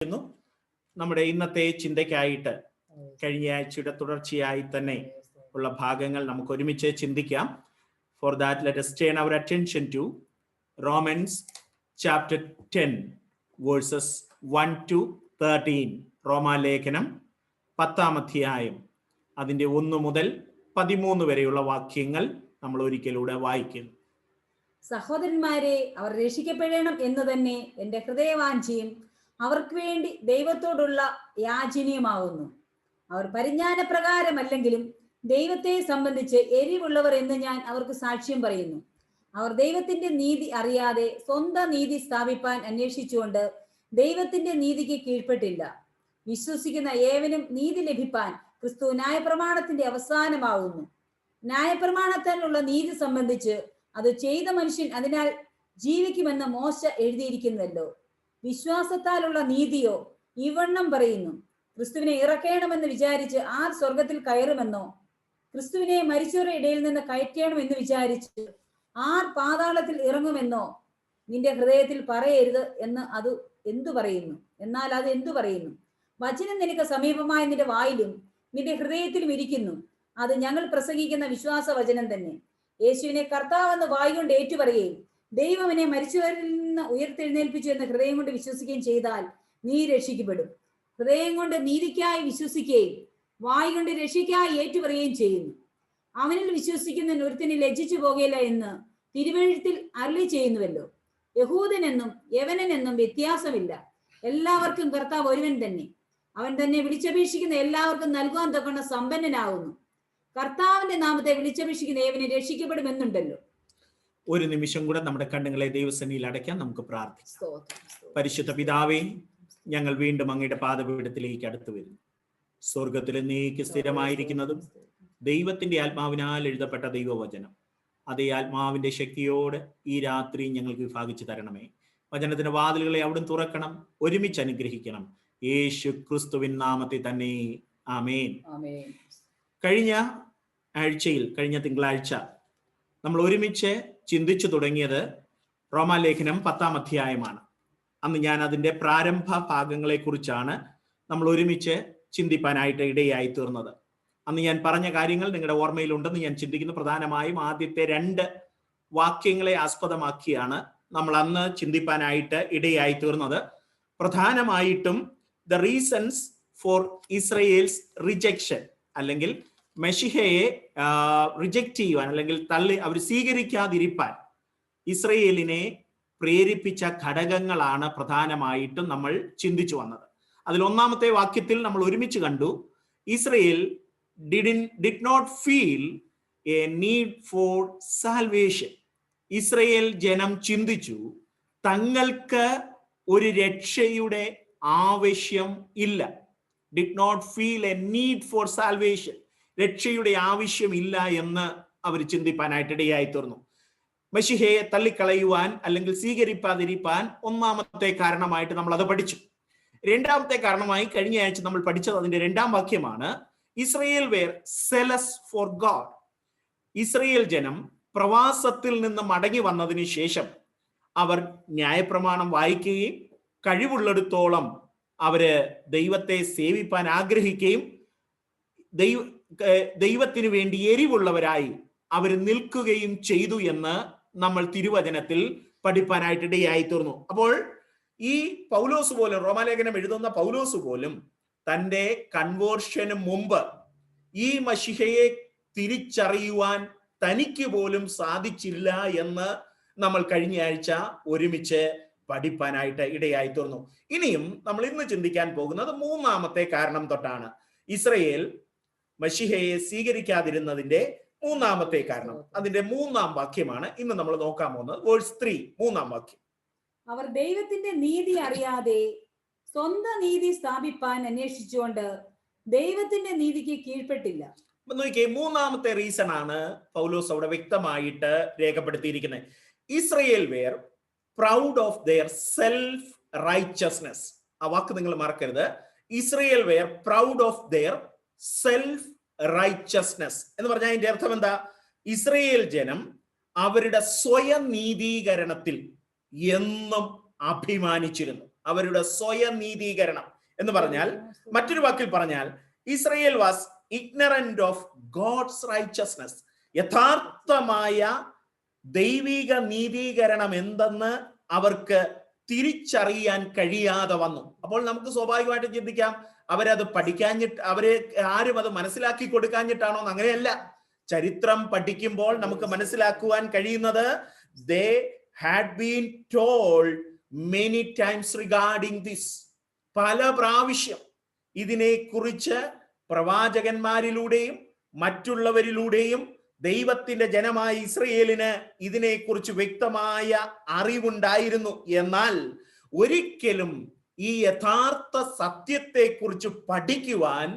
നമ്മുടെ ഇന്നത്തെ ചിന്തയ്ക്കായിട്ട് കഴിഞ്ഞ ആഴ്ചയുടെ തുടർച്ചയായി തന്നെ ഉള്ള ഭാഗങ്ങൾ നമുക്ക് ഒരുമിച്ച് ചിന്തിക്കാം. For that, let us turn our attention to Romans chapter 10 verses 1 to 13. റോമാലേഖനം 10-ാം അധ്യായം അതിന്റെ 1 മുതൽ 13 വരെയുള്ള വാക്യങ്ങൾ നമ്മൾ ഒരിക്കലൂടെ വായിക്കുന്നു. സഹോദരന്മാരെ, അവർ രക്ഷിക്കപ്പെടണം എന്ന് തന്നെ എൻ്റെ ഹൃദയവാഞ്ചയും അവർക്ക് വേണ്ടി ദൈവത്തോടുള്ള യാചനയുമാവുന്നു. അവർ പരിജ്ഞാനപ്രകാരമല്ലെങ്കിലും ദൈവത്തെ സംബന്ധിച്ച് എരിവുള്ളവർ എന്ന് ഞാൻ അവർക്ക് സാക്ഷ്യം പറയുന്നു. അവർ ദൈവത്തിന്റെ നീതി അറിയാതെ സ്വന്തം നീതി സ്ഥാപിപ്പാൻ അന്വേഷിച്ചുകൊണ്ട് ദൈവത്തിന്റെ നീതിക്ക് കീഴ്പ്പെട്ടില്ല. വിശ്വസിക്കുന്ന ഏവനും നീതി ലഭിപ്പാൻ ക്രിസ്തു ന്യായപ്രമാണത്തിന്റെ അവസാനമാവുന്നു. ന്യായപ്രമാണത്താലുള്ള നീതി സംബന്ധിച്ച് അത് ചെയ്ത മനുഷ്യൻ അതിനാൽ ജീവിക്കുമെന്ന് മോശ എഴുതിയിരിക്കുന്നല്ലോ. വിശ്വാസത്താലുള്ള നീതിയോ ഇവണ്ണം പറയുന്നു: ക്രിസ്തുവിനെ ഇറക്കണമെന്ന് വിചാരിച്ച് ആർ സ്വർഗത്തിൽ കയറുമെന്നോ, ക്രിസ്തുവിനെ മരിച്ചവരുടെ ഇടയിൽ നിന്ന് കയറ്റണമെന്ന് വിചാരിച്ച് ആർ പാതാളത്തിൽ ഇറങ്ങുമെന്നോ നിന്റെ ഹൃദയത്തിൽ പറയരുത് എന്ന് അത് എന്തു പറയുന്നു? എന്നാൽ അത് എന്തു പറയുന്നു? വചനം നിനക്ക് സമീപമായ നിന്റെ വായിലും നിന്റെ ഹൃദയത്തിലും ഇരിക്കുന്നു. അത് ഞങ്ങൾ പ്രസംഗിക്കുന്ന വിശ്വാസ വചനം തന്നെ. യേശുവിനെ കർത്താവെന്ന് വായുകൊണ്ട് ഏറ്റുപറയുകയും ദൈവവിനെ മരിച്ചവരിൽ നിന്ന് ഉയർത്തെഴുന്നേൽപ്പിച്ചു എന്ന് ഹൃദയം കൊണ്ട് വിശ്വസിക്കുകയും ചെയ്താൽ നീ രക്ഷിക്കപ്പെടും. ഹൃദയം കൊണ്ട് നീതിക്കായി വിശ്വസിക്കുകയും വായു കൊണ്ട് രക്ഷയ്ക്കായി ഏറ്റുപറയുകയും ചെയ്യുന്നു. അവനിൽ വിശ്വസിക്കുന്ന ഒരുത്തന് ലജ്ജിച്ചു പോകയില്ല എന്ന് തിരുവെഴുത്തിൽ അരുളി ചെയ്യുന്നുവല്ലോ. യഹൂദനെന്നും യവനനെന്നും വ്യത്യാസമില്ല, എല്ലാവർക്കും കർത്താവ് ഒരുവൻ തന്നെ. അവൻ തന്നെ വിളിച്ചപേക്ഷിക്കുന്ന എല്ലാവർക്കും നൽകുവാൻ തക്കൊണ്ട് സമ്പന്നനാകുന്നു. കർത്താവിന്റെ നാമത്തെ വിളിച്ചപേക്ഷിക്കുന്ന ഏവനെ രക്ഷിക്കപ്പെടുമെന്നുണ്ടല്ലോ. ഒരു നിമിഷം കൂടെ നമ്മുടെ കണ്ണുകളെ ദൈവസന്നിധിയിൽ അടയ്ക്കാൻ നമുക്ക് പ്രാർത്ഥിക്കാം. പരിശുദ്ധ പിതാവേ, ഞങ്ങൾ വീണ്ടും അങ്ങയുടെ പാദപീഠത്തിലേക്ക് അടുത്തു വരുന്നു. സ്വർഗത്തിൽ നീക്ക് സ്ഥിരമായിരിക്കുന്നതും ദൈവത്തിന്റെ ആത്മാവിനാൽ എഴുതപ്പെട്ട ദൈവവചനം, അതേ ആത്മാവിന്റെ ശക്തിയോട് ഈ രാത്രി ഞങ്ങൾക്ക് വിഭാഗിച്ചു തരണമേ. വചനത്തിന്റെ വാതിലുകളെ അവിടുന്ന് തുറക്കണം, ഒരുമിച്ച് അനുഗ്രഹിക്കണം. യേശു ക്രിസ്തുവിൻ നാമത്തിൽ തന്നെ, ആമേൻ. കഴിഞ്ഞ തിങ്കളാഴ്ച നമ്മൾ ഒരുമിച്ച് ചിന്തിച്ചു തുടങ്ങിയത് റോമാലേഖനം 10-ാം അധ്യായമാണ്. അന്ന് ഞാൻ അതിന്റെ പ്രാരംഭ ഭാഗങ്ങളെ കുറിച്ചാണ് നമ്മൾ ഒരുമിച്ച് ചിന്തിപ്പാനായിട്ട് ഇടയായി തീർന്നത്. അന്ന് ഞാൻ പറഞ്ഞ കാര്യങ്ങൾ നിങ്ങളുടെ ഓർമ്മയിലുണ്ടെന്ന് ഞാൻ ചിന്തിക്കുന്നു. പ്രധാനമായും ആദ്യത്തെ 2 വാക്യങ്ങളെ ആസ്പദമാക്കിയാണ് നമ്മൾ അന്ന് ചിന്തിപ്പാനായിട്ട് ഇടയായി തീർന്നത്. പ്രധാനമായിട്ടും the reasons for Israel's rejection, അല്ലെങ്കിൽ മെശിഹയെ റിജക്റ്റ് ചെയ്യുവാൻ, അല്ലെങ്കിൽ അവർ സ്വീകരിക്കാതിരിപ്പാൻ ഇസ്രയേലിനെ പ്രേരിപ്പിച്ച ഘടകങ്ങളാണ് പ്രധാനമായിട്ടും നമ്മൾ ചിന്തിച്ചു വന്നത്. അതിൽ 1-ാമത്തെ വാക്യത്തിൽ നമ്മൾ ഒരുമിച്ച് കണ്ടു, Israel did not feel a need for salvation. Israel ജനം ചിന്തിച്ചു തങ്ങൾക്ക് ഒരു രക്ഷയുടെ ആവശ്യം ഇല്ല. did not feel a need for salvation. രക്ഷയുടെ ആവശ്യമില്ല എന്ന് അവർ ചിന്തിപ്പാനായിട്ട് ഇടയായി തീർന്നു. മശിഹയെ തള്ളിക്കളയുവാൻ അല്ലെങ്കിൽ സ്വീകരിക്കാതിരിക്കാൻ 1-ാമത്തെ കാരണമായിട്ട് നമ്മൾ അത് പഠിച്ചു. 2-ാമത്തെ കാരണമായി കഴിഞ്ഞ ആഴ്ച നമ്മൾ പഠിച്ചത് അതിന്റെ 2-ാം വാക്യമാണ്. Israel were zealous for God. Israel ജനം പ്രവാസത്തിൽ നിന്ന് മടങ്ങി വന്നതിന് ശേഷം അവർ ന്യായപ്രമാണം വായിക്കുകയും കഴിവുള്ളിടത്തോളം അവര് ദൈവത്തെ സേവിപ്പാൻ ആഗ്രഹിക്കുകയും ദൈവത്തിന് വേണ്ടി എരിവുള്ളവരായി അവർ നിൽക്കുകയും ചെയ്തു എന്ന് നമ്മൾ തിരുവചനത്തിൽ പഠിപ്പാനായിട്ട് ഇടയായി തീർന്നു. അപ്പോൾ ഈ പൗലോസ് പോലും, റോമാലേഖനം എഴുതുന്ന പൗലോസ് പോലും തന്റെ കൺവേർഷന് മുമ്പ് ഈ മശിഹയെ തിരിച്ചറിയുവാൻ തനിക്ക് പോലും സാധിച്ചില്ല എന്ന് നമ്മൾ കഴിഞ്ഞ ആഴ്ച ഒരുമിച്ച് പഠിപ്പാനായിട്ട് ഇടയായി തീർന്നു. ഇനിയും നമ്മൾ ഇന്ന് ചിന്തിക്കാൻ പോകുന്നത് 3-ാമത്തെ കാരണം തൊട്ടാണ്. ഇസ്രയേൽ മശിഹയെ സ്വീകരിക്കാതിരുന്നതിന്റെ 3-ാമത്തെ കാരണം. അതിന്റെ 3-ാം വാക്യമാണ് ഇന്ന് നമ്മൾ നോക്കാൻ പോകുന്നത്. വേഴ്സ് 3, 3-ാം വാക്യം. അവർ ദൈവത്തിന്റെ നീതി അറിയാതെ സ്വന്തം നീതി സ്ഥാപിപ്പാൻ അന്വേഷിച്ചുകൊണ്ട് ദൈവത്തിന്റെ നീതിക്ക് കീഴ്പ്പെട്ടില്ല. നോക്കിയേ, 3-ാമത്തെ റീസൺ ആണ് പൗലോസ് അവിടെ വ്യക്തമായിട്ട് രേഖപ്പെടുത്തിയിരിക്കുന്നത്. Israel were proud of their self righteousness. ആ വാക്ക് നിങ്ങൾ മറക്കരുത്. Israel were proud of their self righteousness എന്ന് പറഞ്ഞാൽ അതിന്റെ അർത്ഥം എന്താ? ഇസ്രയേൽ ജനം അവരുടെ സ്വയം നീതീകരണത്തിൽ എന്നും അഭിമാനിച്ചിരുന്നു. അവരുടെ സ്വയനീതീകരണം എന്ന് പറഞ്ഞാൽ, മറ്റൊരു വാക്കിൽ പറഞ്ഞാൽ, Israel was ignorant of God's righteousness. യഥാർത്ഥമായ ദൈവിക നീതീകരണം എന്തെന്ന് അവർക്ക് തിരിച്ചറിയാൻ കഴിയാതെ വന്നു. അപ്പോൾ നമുക്ക് സ്വാഭാവികമായിട്ട് ചിന്തിക്കാം, അവരത് പഠിക്കാഞ്ഞിട്ട്, അവരെ ആരും അത് മനസ്സിലാക്കി കൊടുക്കാഞ്ഞിട്ടാണോ? അങ്ങനെയല്ല. ചരിത്രം പഠിക്കുമ്പോൾ നമുക്ക് മനസ്സിലാക്കുവാൻ കഴിയുന്നത് they had been told many times regarding this. പല പ്രാവശ്യം ഇതിനെക്കുറിച്ച് പ്രവാചകന്മാരിലൂടെയും മറ്റുള്ളവരിലൂടെയും ദൈവത്തിന്റെ ജനമായ ഇസ്രയേലിന് ഇതിനെക്കുറിച്ച് വ്യക്തമായ അറിവുണ്ടായിരുന്നു. എന്നാൽ ഒരിക്കലും ഈ യഥാർത്ഥ സത്യത്തെക്കുറിച്ച് പഠിക്കുവാൻ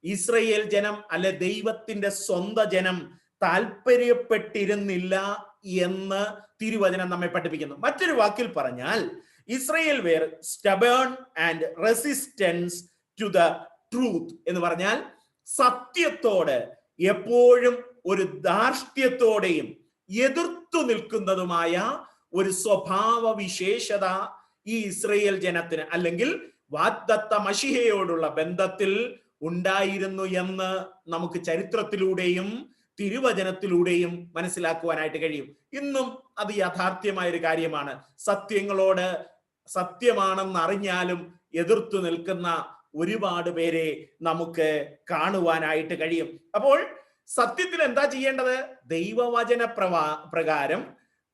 ഇസ്രയേൽ ജനം, അല്ലെ ദൈവത്തിന്റെ സ്വന്തം ജനം താല്പര്യപ്പെട്ടിരുന്നില്ല എന്ന് തിരുവചനം നമ്മെ പഠിപ്പിക്കുന്നു. മറ്റൊരു വാക്കിൽ പറഞ്ഞാൽ, Israel were stubborn and resistance to the truth എന്ന് പറഞ്ഞാൽ, സത്യത്തോട് എപ്പോഴും ഒരു ധാർഷ്ട്യത്തോടെയും എതിർത്തു നിൽക്കുന്നതുമായ ഒരു സ്വഭാവ വിശേഷത ഈ ഇസ്രയേൽ ജനത്തിന്, അല്ലെങ്കിൽ വാഗ്ദത്ത മശിഹയോടുള്ള ബന്ധത്തിൽ ഉണ്ടായിരുന്നു എന്ന് നമുക്ക് ചരിത്രത്തിലൂടെയും തിരുവചനത്തിലൂടെയും മനസ്സിലാക്കുവാനായിട്ട് കഴിയും. ഇന്നും അത് യാഥാർത്ഥ്യമായ ഒരു കാര്യമാണ്. സത്യങ്ങളോട് സത്യമാണെന്ന് അറിഞ്ഞാലും എതിർത്തു നിൽക്കുന്ന ഒരുപാട് പേരെ നമുക്ക് കാണുവാനായിട്ട് കഴിയും. അപ്പോൾ സത്യത്തിൽ എന്താ ചെയ്യേണ്ടത്? ദൈവവചന പ്രകാരം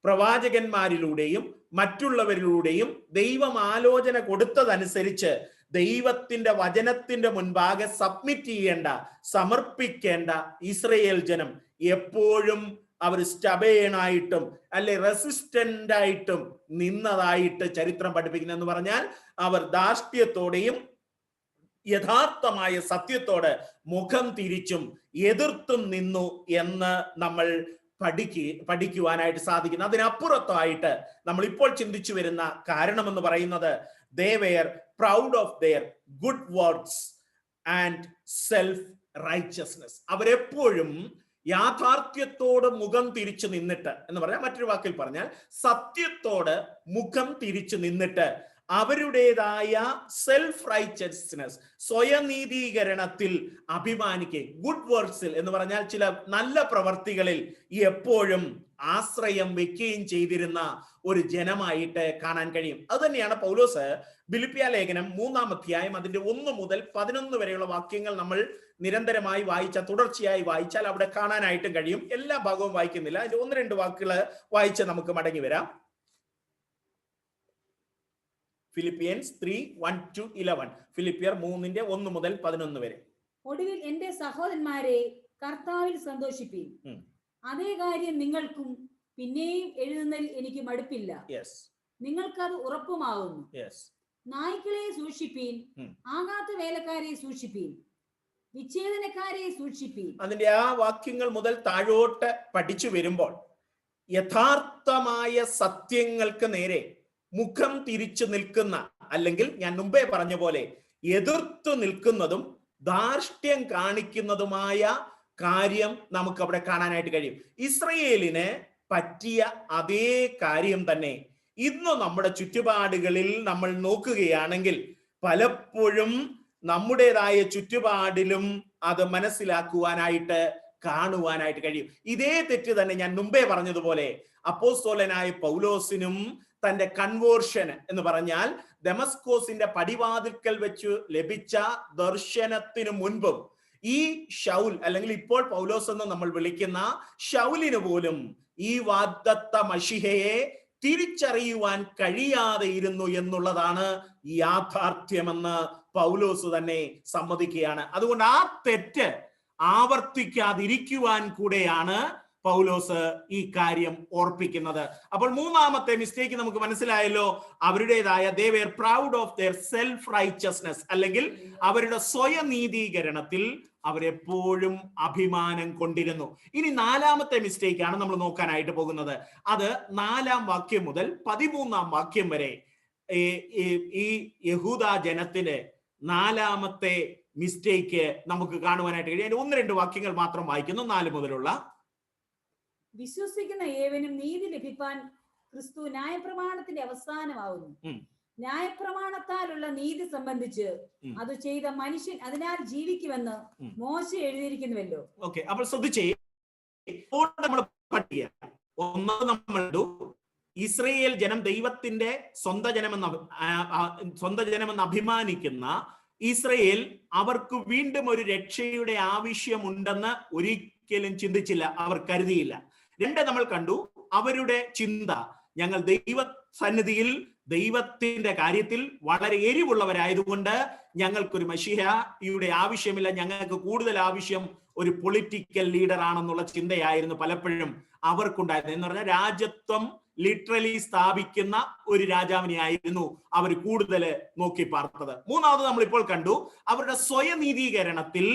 പ്രവാചകന്മാരിലൂടെയും മറ്റുള്ളവരിലൂടെയും ദൈവം ആലോചന കൊടുത്തതനുസരിച്ച് ദൈവത്തിന്റെ വചനത്തിന്റെ മുൻപാകെ സബ്മിറ്റ് ചെയ്യേണ്ട, സമർപ്പിക്കേണ്ട ഇസ്രയേൽ ജനം എപ്പോഴും അവർ സ്റ്റബേണായിട്ടും അല്ലെ റെസിസ്റ്റന്റ് ആയിട്ടും നിന്നതായിട്ട് ചരിത്രം പഠിപ്പിക്കുന്നു. എന്ന് പറഞ്ഞാൽ അവർ ധാർഷ്ട്യത്തോടെയും യഥാർത്ഥമായ സത്യത്തോട് മുഖം തിരിച്ചും എതിർത്തും നിന്നു എന്ന് നമ്മൾ പഠിക്കുവാനായിട്ട് സാധിക്കുന്നു. അതിനപ്പുറത്തായിട്ട് നമ്മൾ ഇപ്പോൾ ചിന്തിച്ചു വരുന്ന കാരണം എന്ന് പറയുന്നത്, they were proud of their good works and self righteousness. അവരെപ്പോഴും യാഥാർത്ഥ്യത്തോട് മുഖം തിരിച്ചു നിന്നിട്ട്, എന്ന് പറഞ്ഞാൽ മറ്റൊരു വാക്കിൽ പറഞ്ഞാൽ സത്യത്തോട് മുഖം തിരിച്ചു നിന്നിട്ട് അവരുടേതായ സെൽഫ് റൈച്ചസ്നെസ്, സ്വയനീതീകരണത്തിൽ അഭിമാനിക്കുകയും, ഗുഡ് വർക്സിൽ എന്ന് പറഞ്ഞാൽ ചില നല്ല പ്രവർത്തികളിൽ എപ്പോഴും ആശ്രയം വെക്കുകയും ചെയ്തിരുന്ന ഒരു ജനമായിട്ട് കാണാൻ കഴിയും. അത് തന്നെയാണ് പൗലോസ് ഫിലിപ്പിയ ലേഖനം 3-ാം അധ്യായം അതിന്റെ 1 മുതൽ 11 വരെയുള്ള വാക്യങ്ങൾ നമ്മൾ നിരന്തരമായി തുടർച്ചയായി വായിച്ചാൽ അവിടെ കാണാനായിട്ടും കഴിയും. എല്ലാ ഭാഗവും വായിക്കുന്നില്ല, അതിന്റെ 1-2 വാക്കുകൾ വായിച്ച് നമുക്ക് മടങ്ങി വരാം. ഫിലിപ്പിയൻസ് 3:1-11, ഫിലിപ്പിയർ 3-ന്റെ 1 മുതൽ 11 വരെ. ഒടുവിൽ എന്റെ സഹോദരന്മാരെ, കർത്താവിൽ സന്തോഷിപ്പീൻ. അതേ കാര്യം നിങ്ങൾക്കും പിന്നെയും എഴുതുന്നതിൽ എനിക്ക് മടുപ്പില്ല. നിങ്ങൾക്കത് ഉറപ്പുമാകുന്നു. നായ്ക്കളെ സൂക്ഷിപ്പീൻ, ആകാത്ത വേലക്കാരെ സൂക്ഷിപ്പീൻ, വിച്ഛേദനക്കാരെ സൂക്ഷിപ്പീൻ. അതിന്റെ ആ വാക്യങ്ങൾ മുതൽ താഴോട്ട് പഠിച്ചു വരുമ്പോൾ യഥാർത്ഥമായ സത്യങ്ങൾക്ക് നേരെ മുഖം തിരിച്ചു നിൽക്കുന്ന, അല്ലെങ്കിൽ ഞാൻ മുമ്പേ പറഞ്ഞ പോലെ എതിർത്തു നിൽക്കുന്നതും ധാർഷ്ട്യം കാണിക്കുന്നതുമായ കാര്യം നമുക്ക് അവിടെ കാണാനായിട്ട് കഴിയും. ഇസ്രയേലിന് പറ്റിയ അതേ കാര്യം തന്നെ ഇന്ന് നമ്മുടെ ചുറ്റുപാടുകളിൽ നമ്മൾ നോക്കുകയാണെങ്കിൽ പലപ്പോഴും നമ്മുടേതായ ചുറ്റുപാടിലും അത് മനസ്സിലാക്കുവാനായിട്ട് കാണുവാനായിട്ട് കഴിയും. ഇതേ തെറ്റ് തന്നെ ഞാൻ മുമ്പേ പറഞ്ഞതുപോലെ അപ്പോസ്തലനായ പൗലോസിനും തന്റെ കൺവേർഷൻ എന്ന് പറഞ്ഞാൽ ദമസ്കോസിന്റെ പടിവാതിൽക്കൽ വെച്ച് ലഭിച്ച ദർശനത്തിനു മുൻപും ഈ ശൗൽ, അല്ലെങ്കിൽ ഇപ്പോൾ പൗലോസ് എന്ന് നമ്മൾ വിളിക്കുന്ന ശൗലിന് പോലും ഈ വാഗ്ദത്ത മശിഹയെ തിരിച്ചറിയുവാൻ കഴിയാതെ ഇരുന്നു എന്നുള്ളതാണ് യാഥാർത്ഥ്യമെന്ന് പൗലോസ് തന്നെ സമ്മതിക്കുകയാണ്. അതുകൊണ്ട് ആ തെറ്റ് ആവർത്തിക്കാതിരിക്കുവാൻ കൂടെയാണ് പൗലോസ് ഈ കാര്യം ഓർപ്പിക്കുന്നത്. അപ്പോൾ 3-ാമത്തെ മിസ്റ്റേക്ക് നമുക്ക് മനസ്സിലായല്ലോ. അവരുടേതായ they were proud of their self righteousness, അല്ലെങ്കിൽ അവരുടെ സ്വയനീതീകരണത്തിൽ അവരെപ്പോഴും അഭിമാനം കൊണ്ടിരുന്നു. ഇനി 4-ാമത്തെ മിസ്റ്റേക്ക് ആണ് നമ്മൾ നോക്കാനായിട്ട് പോകുന്നത്. അത് 4-ാം വാക്യം മുതൽ 13-ാം വാക്യം വരെ ഈ യഹൂദ ജനത്തിന് 4-ാമത്തെ മിസ്റ്റേക്ക് നമുക്ക് കാണുവാനായിട്ട് കഴിയും. 1-2 വാക്യങ്ങൾ മാത്രം വായിക്കുന്നു. 4 മുതലുള്ള: വിശ്വസിക്കുന്ന ഏവനും നീതി ലഭിപ്പാൻ ക്രിസ്തു ന്യായപ്രമാണത്തിന്റെ അവസാനമാവുന്നു. ന്യായപ്രമാണത്താലുള്ള നീതി സംബന്ധിച്ച് അത് ചെയ്ത മനുഷ്യൻ അതിനാൽ ജീവിക്കുമെന്ന് മോശ എഴുതിയിരിക്കുന്നുവല്ലോ. ഓക്കെ, അപ്പോൾ ശ്രദ്ധിച്ചേ, നമ്മൾ പഠിക്കുക. ഒന്നാമത് നമ്മൾ ഇസ്രയേൽ ജനം ദൈവത്തിന്റെ സ്വന്തം ജനമെന്ന് അഭിമാനിക്കുന്ന ഇസ്രയേൽ അവർക്ക് വീണ്ടും ഒരു രക്ഷയുടെ ആവശ്യമുണ്ടെന്ന് ഒരിക്കലും ചിന്തിച്ചില്ല, അവർ കരുതിയില്ല. രണ്ട്, നമ്മൾ കണ്ടു അവരുടെ ചിന്ത, ഞങ്ങൾ ദൈവ സന്നിധിയിൽ ദൈവത്തിന്റെ കാര്യത്തിൽ വളരെ എരിവുള്ളവരായതുകൊണ്ട് ഞങ്ങൾക്കൊരു മശീഹയുടെ ആവശ്യമില്ല, ഞങ്ങൾക്ക് കൂടുതൽ ആവശ്യം ഒരു പൊളിറ്റിക്കൽ ലീഡർ ആണെന്നുള്ള ചിന്തയായിരുന്നു പലപ്പോഴും അവർക്കുണ്ടായിരുന്നത്. എന്ന് പറഞ്ഞാൽ രാജ്യത്വം ലിറ്ററലി സ്ഥാപിക്കുന്ന ഒരു രാജാവിനെ ആയിരുന്നു അവർ കൂടുതൽ നോക്കി പാർത്തത്. മൂന്നാമത് നമ്മൾ ഇപ്പോൾ കണ്ടു അവരുടെ സ്വയനീതീകരണത്തിൽ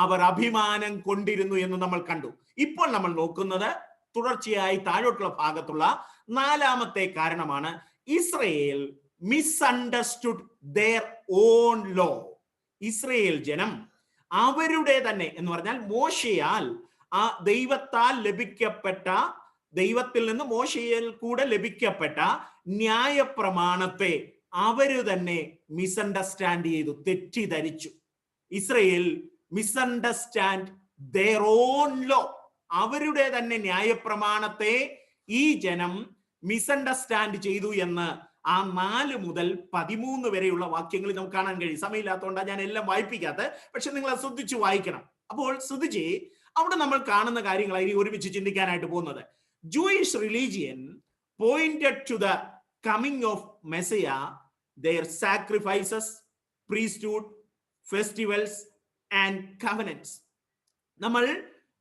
അവർ അഭിമാനം കൊണ്ടിരുന്നു എന്ന് നമ്മൾ കണ്ടു. ഇപ്പോൾ നമ്മൾ നോക്കുന്നത് തുടർച്ചയായി താഴോട്ടുള്ള ഭാഗത്തുള്ള നാലാമത്തെ കാരണമാണ്. Israel misunderstood their own law. Israel ജനം അവരുടെ തന്നെ എന്ന് പറഞ്ഞാൽ മോശയാൽ ആ ദൈവത്താൽ ലഭിക്കപ്പെട്ട, ദൈവത്തിൽ നിന്ന് മോശയിൽ കൂടെ ലഭിക്കപ്പെട്ട ന്യായപ്രമാണത്തെ അവര് തന്നെ മിസ്അണ്ടർസ്റ്റാൻഡ് ചെയ്തു, തെറ്റിദ്ധരിച്ചു. Israel misunderstand their own law. അവരുടെ തന്നെ ന്യായപ്രമാണത്തെ ഈ ജനം മിസ്അണ്ടർസ്റ്റാൻഡ് ചെയ്തു എന്ന് ആ 4 മുതൽ 13 വരെയുള്ള വാക്യങ്ങളിൽ നമുക്ക് കാണാൻ കഴിയും. സമയമില്ലാത്തതുകൊണ്ടാണ് ഞാൻ എല്ലാം വായിപ്പിക്കാത്തത്, പക്ഷെ നിങ്ങൾ അത് ശ്രദ്ധിച്ചു വായിക്കണം. അപ്പോൾ ശ്രദ്ധിച്ച് അവിടെ നമ്മൾ കാണുന്ന കാര്യങ്ങളായി ഒരുമിച്ച് ചിന്തിക്കാനായിട്ട് പോകുന്നത്. Jewish religion pointed to the coming of Messiah, their sacrifices, priesthood, festivals and covenants. നമ്മൾ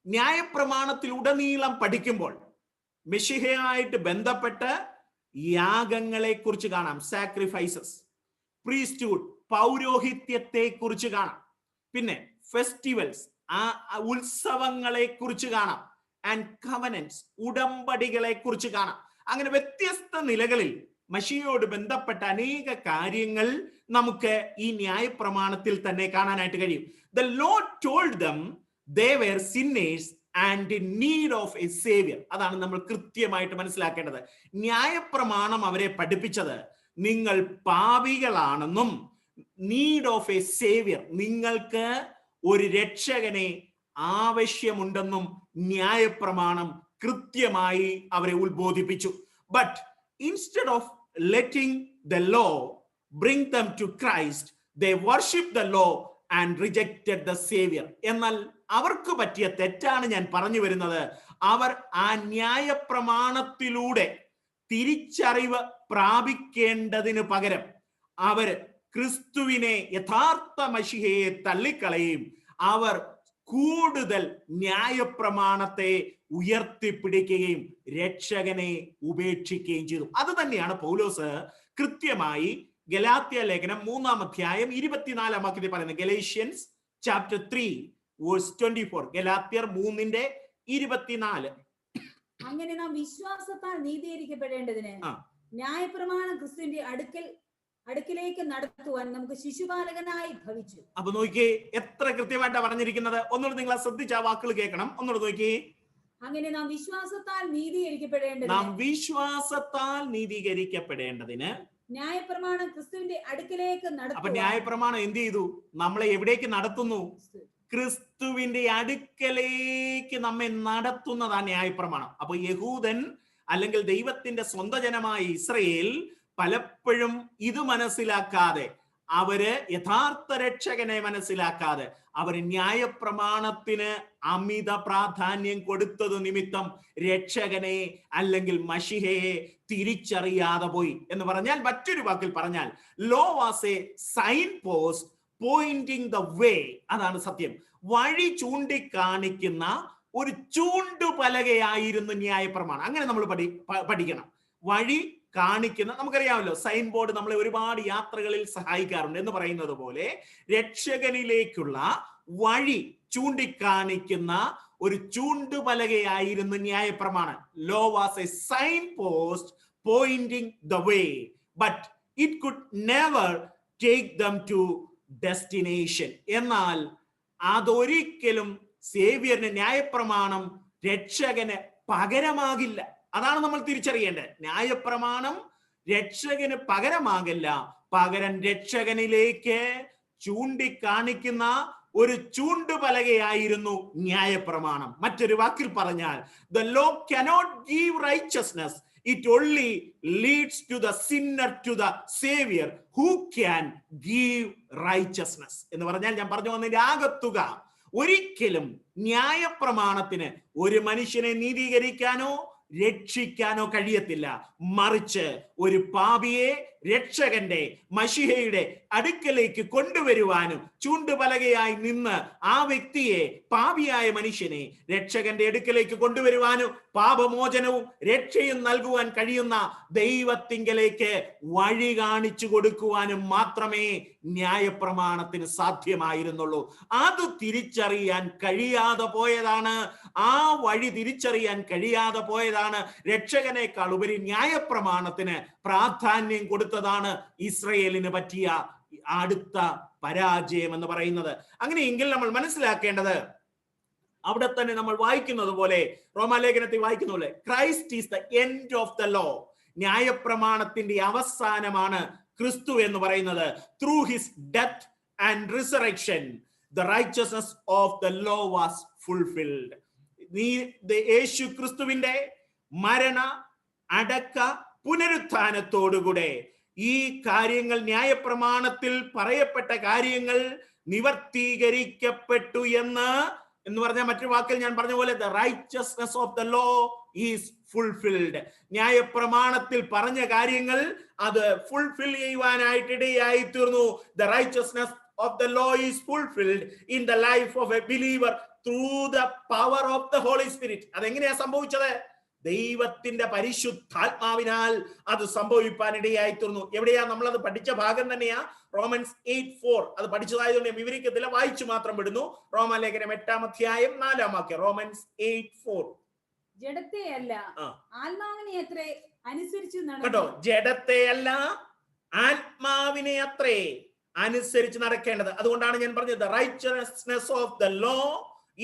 ന്യായപ്രമാണത്തിൽ ഉടനീളം പഠിക്കുമ്പോൾ മെശിഹയായിട്ട് ബന്ധപ്പെട്ട് യാഗങ്ങളെ കുറിച്ച് കാണാം, സാക്രിഫൈസസ്. പ്രീസ്റ്റ്ഹുഡ്, പൗരോഹിത്യത്തെ കുറിച്ച് കാണാം. പിന്നെ ഫെസ്റ്റിവൽസ്, ആ ഉത്സവങ്ങളെ കുറിച്ച് കാണാം. ആൻഡ് കവനൻസ്, ഉടമ്പടികളെ കുറിച്ച് കാണാം. അങ്ങനെ വ്യത്യസ്ത നിലകളിൽ മശിഹയോട് ബന്ധപ്പെട്ട അനേക കാര്യങ്ങൾ നമുക്ക് ഈ ന്യായപ്രമാണത്തിൽ തന്നെ കാണാനായിട്ട് കഴിയും. The Lord told them they were sinners and in need of a savior. അതാണ് നമ്മൾ കൃത്യമായിട്ട് മനസ്സിലാക്കേണ്ടത്. ന്യായപ്രമാണം അവരെ പഠിപ്പിച്ചത് നിങ്ങൾ പാപികളാണെന്നും നീഡ് ഓഫ് എ സേവിയർ, നിങ്ങൾക്ക് ഒരു രക്ഷകനെ ആവശ്യമുണ്ടെന്നും ന്യായപ്രമാണം കൃത്യമായി അവരെ ഉത്ബോധിപ്പിച്ചു. But instead of letting the law bring them to Christ, they worship the law and rejected the savior. എന്നാൽ അവർക്ക് പറ്റിയ തെറ്റാണ് ഞാൻ പറഞ്ഞു വരുന്നത്. അവർ ആ ന്യായപ്രമാണത്തിലൂടെ തിരിച്ചറിവ് പ്രാപിക്കേണ്ടതിന് പകരം അവർ ക്രിസ്തുവിനെ, യഥാർത്ഥ മശിഹയെ തള്ളിക്കളയും. അവർ കൂടുതൽ ന്യായപ്രമാണത്തെ ഉയർത്തിപ്പിടിക്കുകയും രക്ഷകനെ ഉപേക്ഷിക്കുകയും ചെയ്തു. അത് തന്നെയാണ് പൗലോസ് കൃത്യമായി ഗലാത്യ ലേഖനം 3-ാം അധ്യായം 24-ാം വാക്യത്തിൽ പറയുന്നത്. Galatians chapter 3 verse 24. ഗലാത്യർ 3:24. അങ്ങനെ നാം വിശ്വാസത്താൽ നീതീകരിക്കപ്പെടേണ്ടതിന് ന്യായപ്രമാണം ക്രിസ്തുവിന്റെ അടുക്കിലേക്ക് നടത്തുവാൻ നമുക്ക് ശിശുപാലകനായി ഭവിച്ചു. അപ്പൊ നോക്കിയേ എത്ര കൃത്യമായിട്ടാണ് പറഞ്ഞിരിക്കുന്നത്. ഒന്നുകൂടെ നിങ്ങൾ ശ്രദ്ധിച്ച ആ വാക്കുകൾ കേൾക്കണം. ഒന്നുകൂടെ നോക്കിയേ. അങ്ങനെ നാം വിശ്വാസത്താൽ നീതീകരിക്കപ്പെടേണ്ടതിന് ന്യായപ്രമാണം ക്രിസ്തുവിന്റെ അടുക്കിലേക്ക് നടത്തുന്നു. അപ്പൊ ന്യായപ്രമാണം എന്ത് ചെയ്തു? നമ്മളെ എവിടേക്ക് നടത്തുന്നു? ക്രിസ്തുവിന്റെ അടുക്കലേക്ക് നമ്മെ നടത്തുന്നതാ ന്യായപ്രമാണം. അപ്പൊ യഹൂദൻ അല്ലെങ്കിൽ ദൈവത്തിന്റെ സ്വന്തം ജനമായ ഇസ്രയേൽ പലപ്പോഴും ഇത് മനസ്സിലാക്കാതെ, അവര് യഥാർത്ഥ രക്ഷകനെ മനസ്സിലാക്കാതെ അവർ ന്യായപ്രമാണത്തിന് അമിത പ്രാധാന്യം കൊടുത്തത് നിമിത്തം രക്ഷകനെ അല്ലെങ്കിൽ മശിഹയെ തിരിച്ചറിയാതെ പോയി. എന്ന് പറഞ്ഞാൽ, മറ്റൊരു വാക്കിൽ പറഞ്ഞാൽ, law was a sign post pointing the way. അതാണ് സത്യം. വഴി ചൂണ്ടിക്കാണിക്കുന്ന ഒരു ചൂണ്ടുപലകയായിരുന്നു ന്യായപ്രമാണം. അങ്ങനെ നമ്മൾ പഠിക്കണം. വഴി കാണിക്കുന്ന, നമുക്കറിയാമല്ലോ സൈൻ ബോർഡ് നമ്മളെ ഒരുപാട് യാത്രകളിൽ സഹായിക്കാറുണ്ട്. എന്ന് പറയുന്നത് പോലെ രക്ഷകനിലേക്കുള്ള വഴി ചൂണ്ടിക്കാണിക്കുന്ന ഒരു ചൂണ്ടുപലകയായിരുന്നു ന്യായപ്രമാണം. Law was a sign post pointing the way, but it could never take them to destination. എന്നാൽ അതൊരിക്കലും സേവ്യറിന്, ന്യായപ്രമാണം രക്ഷകന് പകരമാകില്ല. അതാണ് നമ്മൾ തിരിച്ചറിയേണ്ടത്. ന്യായപ്രമാണം രക്ഷകന് പകരമാകില്ല, പകരം രക്ഷകനിലേക്ക് ചൂണ്ടിക്കാണിക്കുന്ന ഒരു ചൂണ്ടുപലകയായിരുന്നു ന്യായപ്രമാണം. മറ്റൊരു വാക്കിൽ പറഞ്ഞാൽ, the law cannot give righteousness, it only leads to the sinner to the savior who can give righteousness. എന്ന് പറഞ്ഞാൽ ഞാൻ പറഞ്ഞു വന്നതിന്റെ ആകത്തുക, ഒരിക്കലും ന്യായപ്രമാണത്തിന് ഒരു മനുഷ്യനെ നീതീകരിക്കാനോ രക്ഷിക്കാനോ കഴിയത്തില്ല. മറിച്ച് ഒരു പാപിയെ രക്ഷകന്റെ മശിഹയുടെ അടുക്കലേക്ക് കൊണ്ടുവരുവാനും ചൂണ്ടുപലകയായി നിന്ന് ആ വ്യക്തിയെ, പാപിയായ മനുഷ്യനെ രക്ഷകന്റെ അടുക്കലേക്ക് കൊണ്ടുവരുവാനും പാപമോചനവും രക്ഷയും നൽകുവാൻ കഴിയുന്ന ദൈവത്തിങ്കലേക്ക് വഴി കാണിച്ചു കൊടുക്കുവാനും മാത്രമേ ന്യായപ്രമാണത്തിന് സാധ്യമായിരുന്നുള്ളൂ. അത് തിരിച്ചറിയാൻ കഴിയാതെ പോയതാണ്, ആ വഴി തിരിച്ചറിയാൻ കഴിയാതെ പോയതാണ് രക്ഷകനേക്കാൾ ഉപരി ന്യായപ്രമാണത്തിന് പ്രാധാന്യം കൊടുത്തതാണ് ഇസ്രയേലിന് പറ്റിയ അടുത്ത പരാജയം എന്ന് പറയുന്നത്. അങ്ങനെയെങ്കിൽ നമ്മൾ മനസ്സിലാക്കേണ്ടത്, അവിടെ തന്നെ നമ്മൾ വായിക്കുന്നത് പോലെ, റോമാലേഖനത്തിൽ വായിക്കുന്ന പോലെ, Christ is the end of the law. ന്യായപ്രമാണത്തിന്റെ അവസാനമാണ് ക്രിസ്തു എന്ന് പറയുന്നത്. Through his death and resurrection the righteousness of the law was fulfilled. യേശു ക്രിസ്തുവിന്റെ മരണ, അടക്ക, പുനരുത്ഥാനത്തോടുകൂടെ ഈ കാര്യങ്ങൾ, ന്യായപ്രമാണത്തിൽ പറയപ്പെട്ട കാര്യങ്ങൾ നിവർത്തീകരിക്കപ്പെട്ടു എന്ന് പറഞ്ഞ മറ്റൊരു വാക്കിൽ ഞാൻ പറഞ്ഞ പോലെ, the righteousness of the law is fulfilled. ന്യായപ്രമാണത്തിൽ പറഞ്ഞ കാര്യങ്ങൾ അത് ഫുൾഫിൽ ചെയ്യുവാനായിട്ട് ഇടയായി തീർന്നു. The righteousness of the law is fulfilled in the life of a believer through the power of the Holy Spirit. അതെങ്ങനെയാ സംഭവിച്ചത്? ദൈവത്തിന്റെ പരിശുദ്ധാത്മാവിനാൽ അത് സംഭവിപ്പാനിടയായി തീർന്നു. എവിടെയാ? നമ്മളത് പഠിച്ച ഭാഗം തന്നെയാ, റോമൻസ് 8:4. അത് പഠിച്ചതായതുകൊണ്ട് ഞാൻ വിവരിക്കത്തില്ല, വായിച്ചു മാത്രം വിടുന്നു. റോമാലേഖനം 8-ാം അധ്യായം 4-ാം വാക്യം, റോമൻസ് 8:4. ജഡത്തെയല്ല ആത്മാവിനെ അത്രേ അനുസരിച്ച് കേട്ടോ, ജഡത്തെയല്ല ആത്മാവിനെ അത്രേ അനുസരിച്ച് നടക്കേണ്ടത്. അതുകൊണ്ടാണ് ഞാൻ പറഞ്ഞത്, the righteousness of the law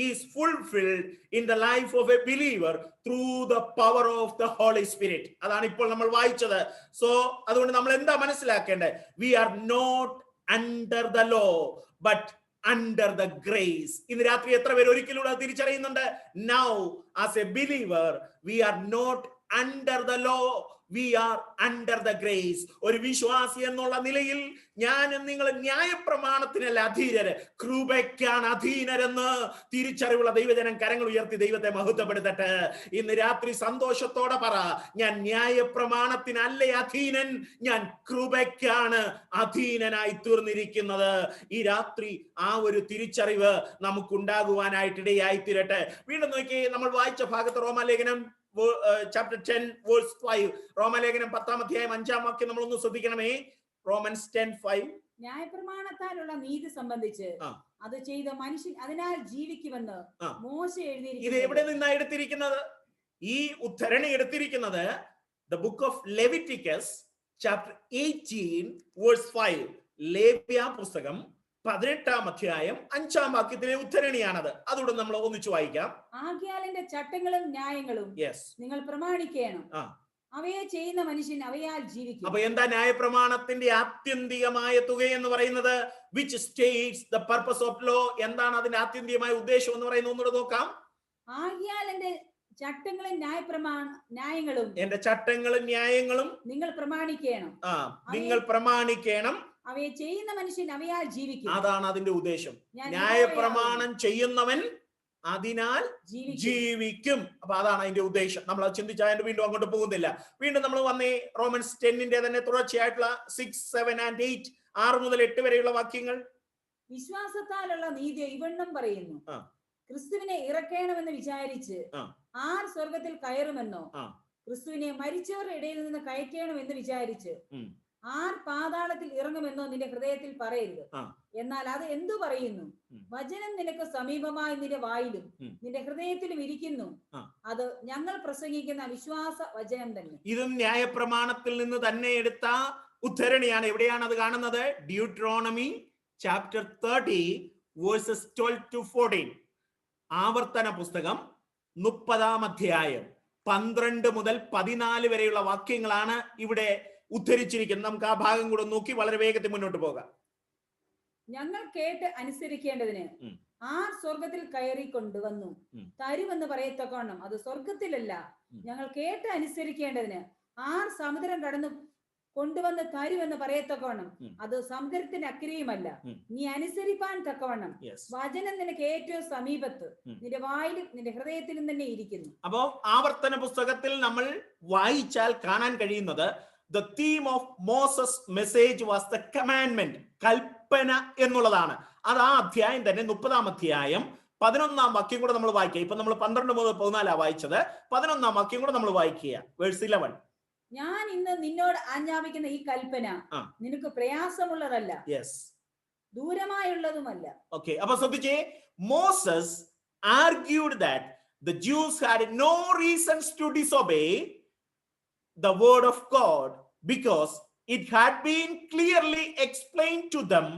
is fulfilled in the life of a believer through the power of the Holy Spirit. അതാണ് ഇപ്പോൾ നമ്മൾ വായിച്ചത്. സോ അതുകൊണ്ട് നമ്മൾ എന്താ മനസ്സിലാക്കേണ്ടത്? We are not under the law but under the grace. ഇന്ന് രാത്രി എത്ര പേര് ഒരിക്കലൂടെ തിരിച്ചറിയുന്നുണ്ട്? Now as a believer we are not under the law, we are under the grace. ഒരു വിശ്വാസി എന്നുള്ള നിലയിൽ ഞാനും നിങ്ങൾ ന്യായപ്രമാണത്തിനല്ല അധീനര്, കൃപയ്ക്കാണ് അധീനരെന്ന് തിരിച്ചറിവുള്ള ദൈവജനം കരങ്ങൾ ഉയർത്തി ദൈവത്തെ മഹത്വപ്പെടുത്തട്ടെ. ഇന്ന് രാത്രി സന്തോഷത്തോടെ പറ, ഞാൻ ന്യായപ്രമാണത്തിനല്ല അധീനൻ, ഞാൻ കൃപയ്ക്കാണ് അധീനനായി തീർന്നിരിക്കുന്നത്. ഈ രാത്രി ആ ഒരു തിരിച്ചറിവ് നമുക്കുണ്ടാകുവാനായിട്ട് ഇടയായി തീരട്ടെ. വീണ്ടും നോക്കി, നമ്മൾ വായിച്ച ഭാഗത്ത് റോമാലേഖനം chapter 10 verse 5, റോമാലേഖനം 10-ാം അധ്യായം 5-ാം വാക്യം നമ്മളൊന്ന് ശ്രദ്ധിക്കണമേ. റോമൻസ് 10:5. ന്യായപ്രമാണത്താലുള്ള നീതി സംബന്ധിച്ച് അത് ചെയ്ത മനുഷ്യൻ അതിനാൽ ജീവിക്കുമെന്ന് മോശ എഴുതിയിരിക്കുന്നു. ഇത് എവിടെ നിന്നാണ് എടുത്തിരിക്കുന്നത്? ഈ ഉദ്ധരണി എടുത്തിരിക്കുന്നത് the book of Leviticus chapter 18 verse 5. ലേവ്യ പുസ്തകം 18-ാം അധ്യായം 5-ാം വാക്യത്തിലെ ഉദ്ധരണിയാണത്. അതുകൊണ്ട് നമ്മൾ ഒന്നിച്ചു വായിക്കാം. ആകയാൽ എന്റെ ചട്ടങ്ങളും ന്യായങ്ങളും നിങ്ങൾ പ്രമാണിക്കണം, അവയെ ചെയ്യുന്ന മനുഷ്യൻ അവയാൽ ജീവിക്കും. അപ്പൊ എന്താ ന്യായപ്രമാണത്തിന്റെ ആത്യന്തികമായ തുക എന്ന് പറയുന്നത്? which states the purpose of law. എന്താണ് അതിന്റെ ആത്യന്തികമായ ഉദ്ദേശം എന്ന് പറയുന്നത്? ഒന്നുകൂടെ നോക്കാം. ആകയാൽ എന്റെ ചട്ടങ്ങളും ന്യായങ്ങളും, എന്റെ ചട്ടങ്ങളും ന്യായങ്ങളും നിങ്ങൾ പ്രമാണിക്കണം, നിങ്ങൾ പ്രമാണിക്കണം, അവയെ ചെയ്യുന്ന മനുഷ്യൻ അവയാൽ ജീവിക്കും. അതാണ് അതിന്റെ ഉദ്ദേശം. ന്യായപ്രമാണം ചെയ്യുന്നവൻ അതിനാൽ ജീവിക്കും. അപ്പൊ അതാണ് അതിന്റെ ഉദ്ദേശം. നമ്മൾ അത് ചിന്തിച്ചാൽ വീണ്ടും അങ്ങോട്ട് പോകുന്നില്ല. വീണ്ടും നമ്മൾ വന്നേ റോമൻസ് 10-ന്റെ തന്നെ തുടർച്ചയായിട്ടുള്ള 6, 7 and 8, 6 മുതൽ 8 വരെയുള്ള വാക്യങ്ങൾ. വിശ്വാസത്താലുള്ള നീതി ഇവണ്ണം പറയുന്നു, ക്രിസ്തുവിനെ ഇറക്കണമെന്ന് വിചാരിച്ച് ആർ സ്വർഗത്തിൽ കയറുമെന്നോ, ക്രിസ്തുവിനെ മരിച്ചവരുടെ ഇടയിൽ നിന്ന് കയറ്റണമെന്ന് വിചാരിച്ച് ആർ പാതാളത്തിൽ ഇറങ്ങുമെന്നോ നിന്റെ ഹൃദയത്തിൽ പറയരുത്. എന്നാൽ അത് എന്തു പറയുന്നു? വചനം നിനക്ക് സമീപമായി നിന്റെ വായിലും നിന്റെ ഹൃദയത്തിലും ഇരിക്കുന്നു, അത് ഞങ്ങൾ പ്രസംഗിക്കുന്ന വിശ്വാസ വചനം തന്നെ. ഇതും ന്യായപ്രമാണത്തിൽ നിന്ന് തന്നെ എടുത്ത ഉദ്ധരണിയാണ്. എവിടെയാണ് അത് കാണുന്നത്? Deuteronomy chapter 30 versus 12 to 14. ആവർത്തന പുസ്തകം 30-ാം അധ്യായം 12 മുതൽ 14 വരെയുള്ള വാക്യങ്ങളാണ് ഇവിടെ ഉദ്ധരിച്ചിരിക്കുന്നത്. നമുക്ക് ആ ഭാഗം കൂടെ നോക്കി വളരെ വേഗത്തിൽ മുന്നോട്ട് പോകാം. ഞങ്ങൾ കേട്ട് അനുസരിക്കേണ്ടതിന് ആർ സ്വർഗത്തിൽ കയറി കൊണ്ടുവന്നു തരുമെന്ന് പറയത്തക്കവണ്ണം അത് സ്വർഗത്തിലല്ല. ഞങ്ങൾ കേട്ട് അനുസരിക്കേണ്ടതിന് ആർ സമുദ്രം കടന്നു കൊണ്ടുവന്ന് തരുമെന്ന് പറയത്തക്കവണ്ണം അത് സമുദ്രത്തിന് അക്കരെയുമല്ല. നീ അനുസരിപ്പാൻ തക്കവണ്ണം വചനം നിനക്ക് ഏറ്റവും സമീപത്ത് നിന്റെ വായിലും നിന്റെ ഹൃദയത്തിലും തന്നെ ഇരിക്കുന്നു. അപ്പോ ആവർത്തന പുസ്തകത്തിൽ നമ്മൾ വായിച്ചാൽ കാണാൻ കഴിയുന്നത് the theme of Moses' message was the commandment, കൽപ്പന എന്നുള്ളതാണ്. അത് ആ അധ്യായം തന്നെ 30-ാം അധ്യായം 11-ാം വാക്യം കൂടെ നമ്മൾ വായിക്കുക. ഇപ്പൊ നമ്മൾ 12 മുതൽ 14 വായിച്ചത്. 11-ാം വാക്യം കൂടെ നമ്മൾ വായിക്കുക. വേഴ്സ് 11. ഞാൻ ഇന്ന് നിന്നോട് ആജ്ഞാപിക്കുന്ന ഈ കൽപ്പന നിനക്ക് പ്രയാസമുള്ളതല്ല, ദൂരമായുള്ളതുമല്ല. ഓക്കെ, അപ്പൊ ശ്രദ്ധിച്ചേ, Moses argued that the Jews had no reasons to disobey the word of God because it had been clearly explained to them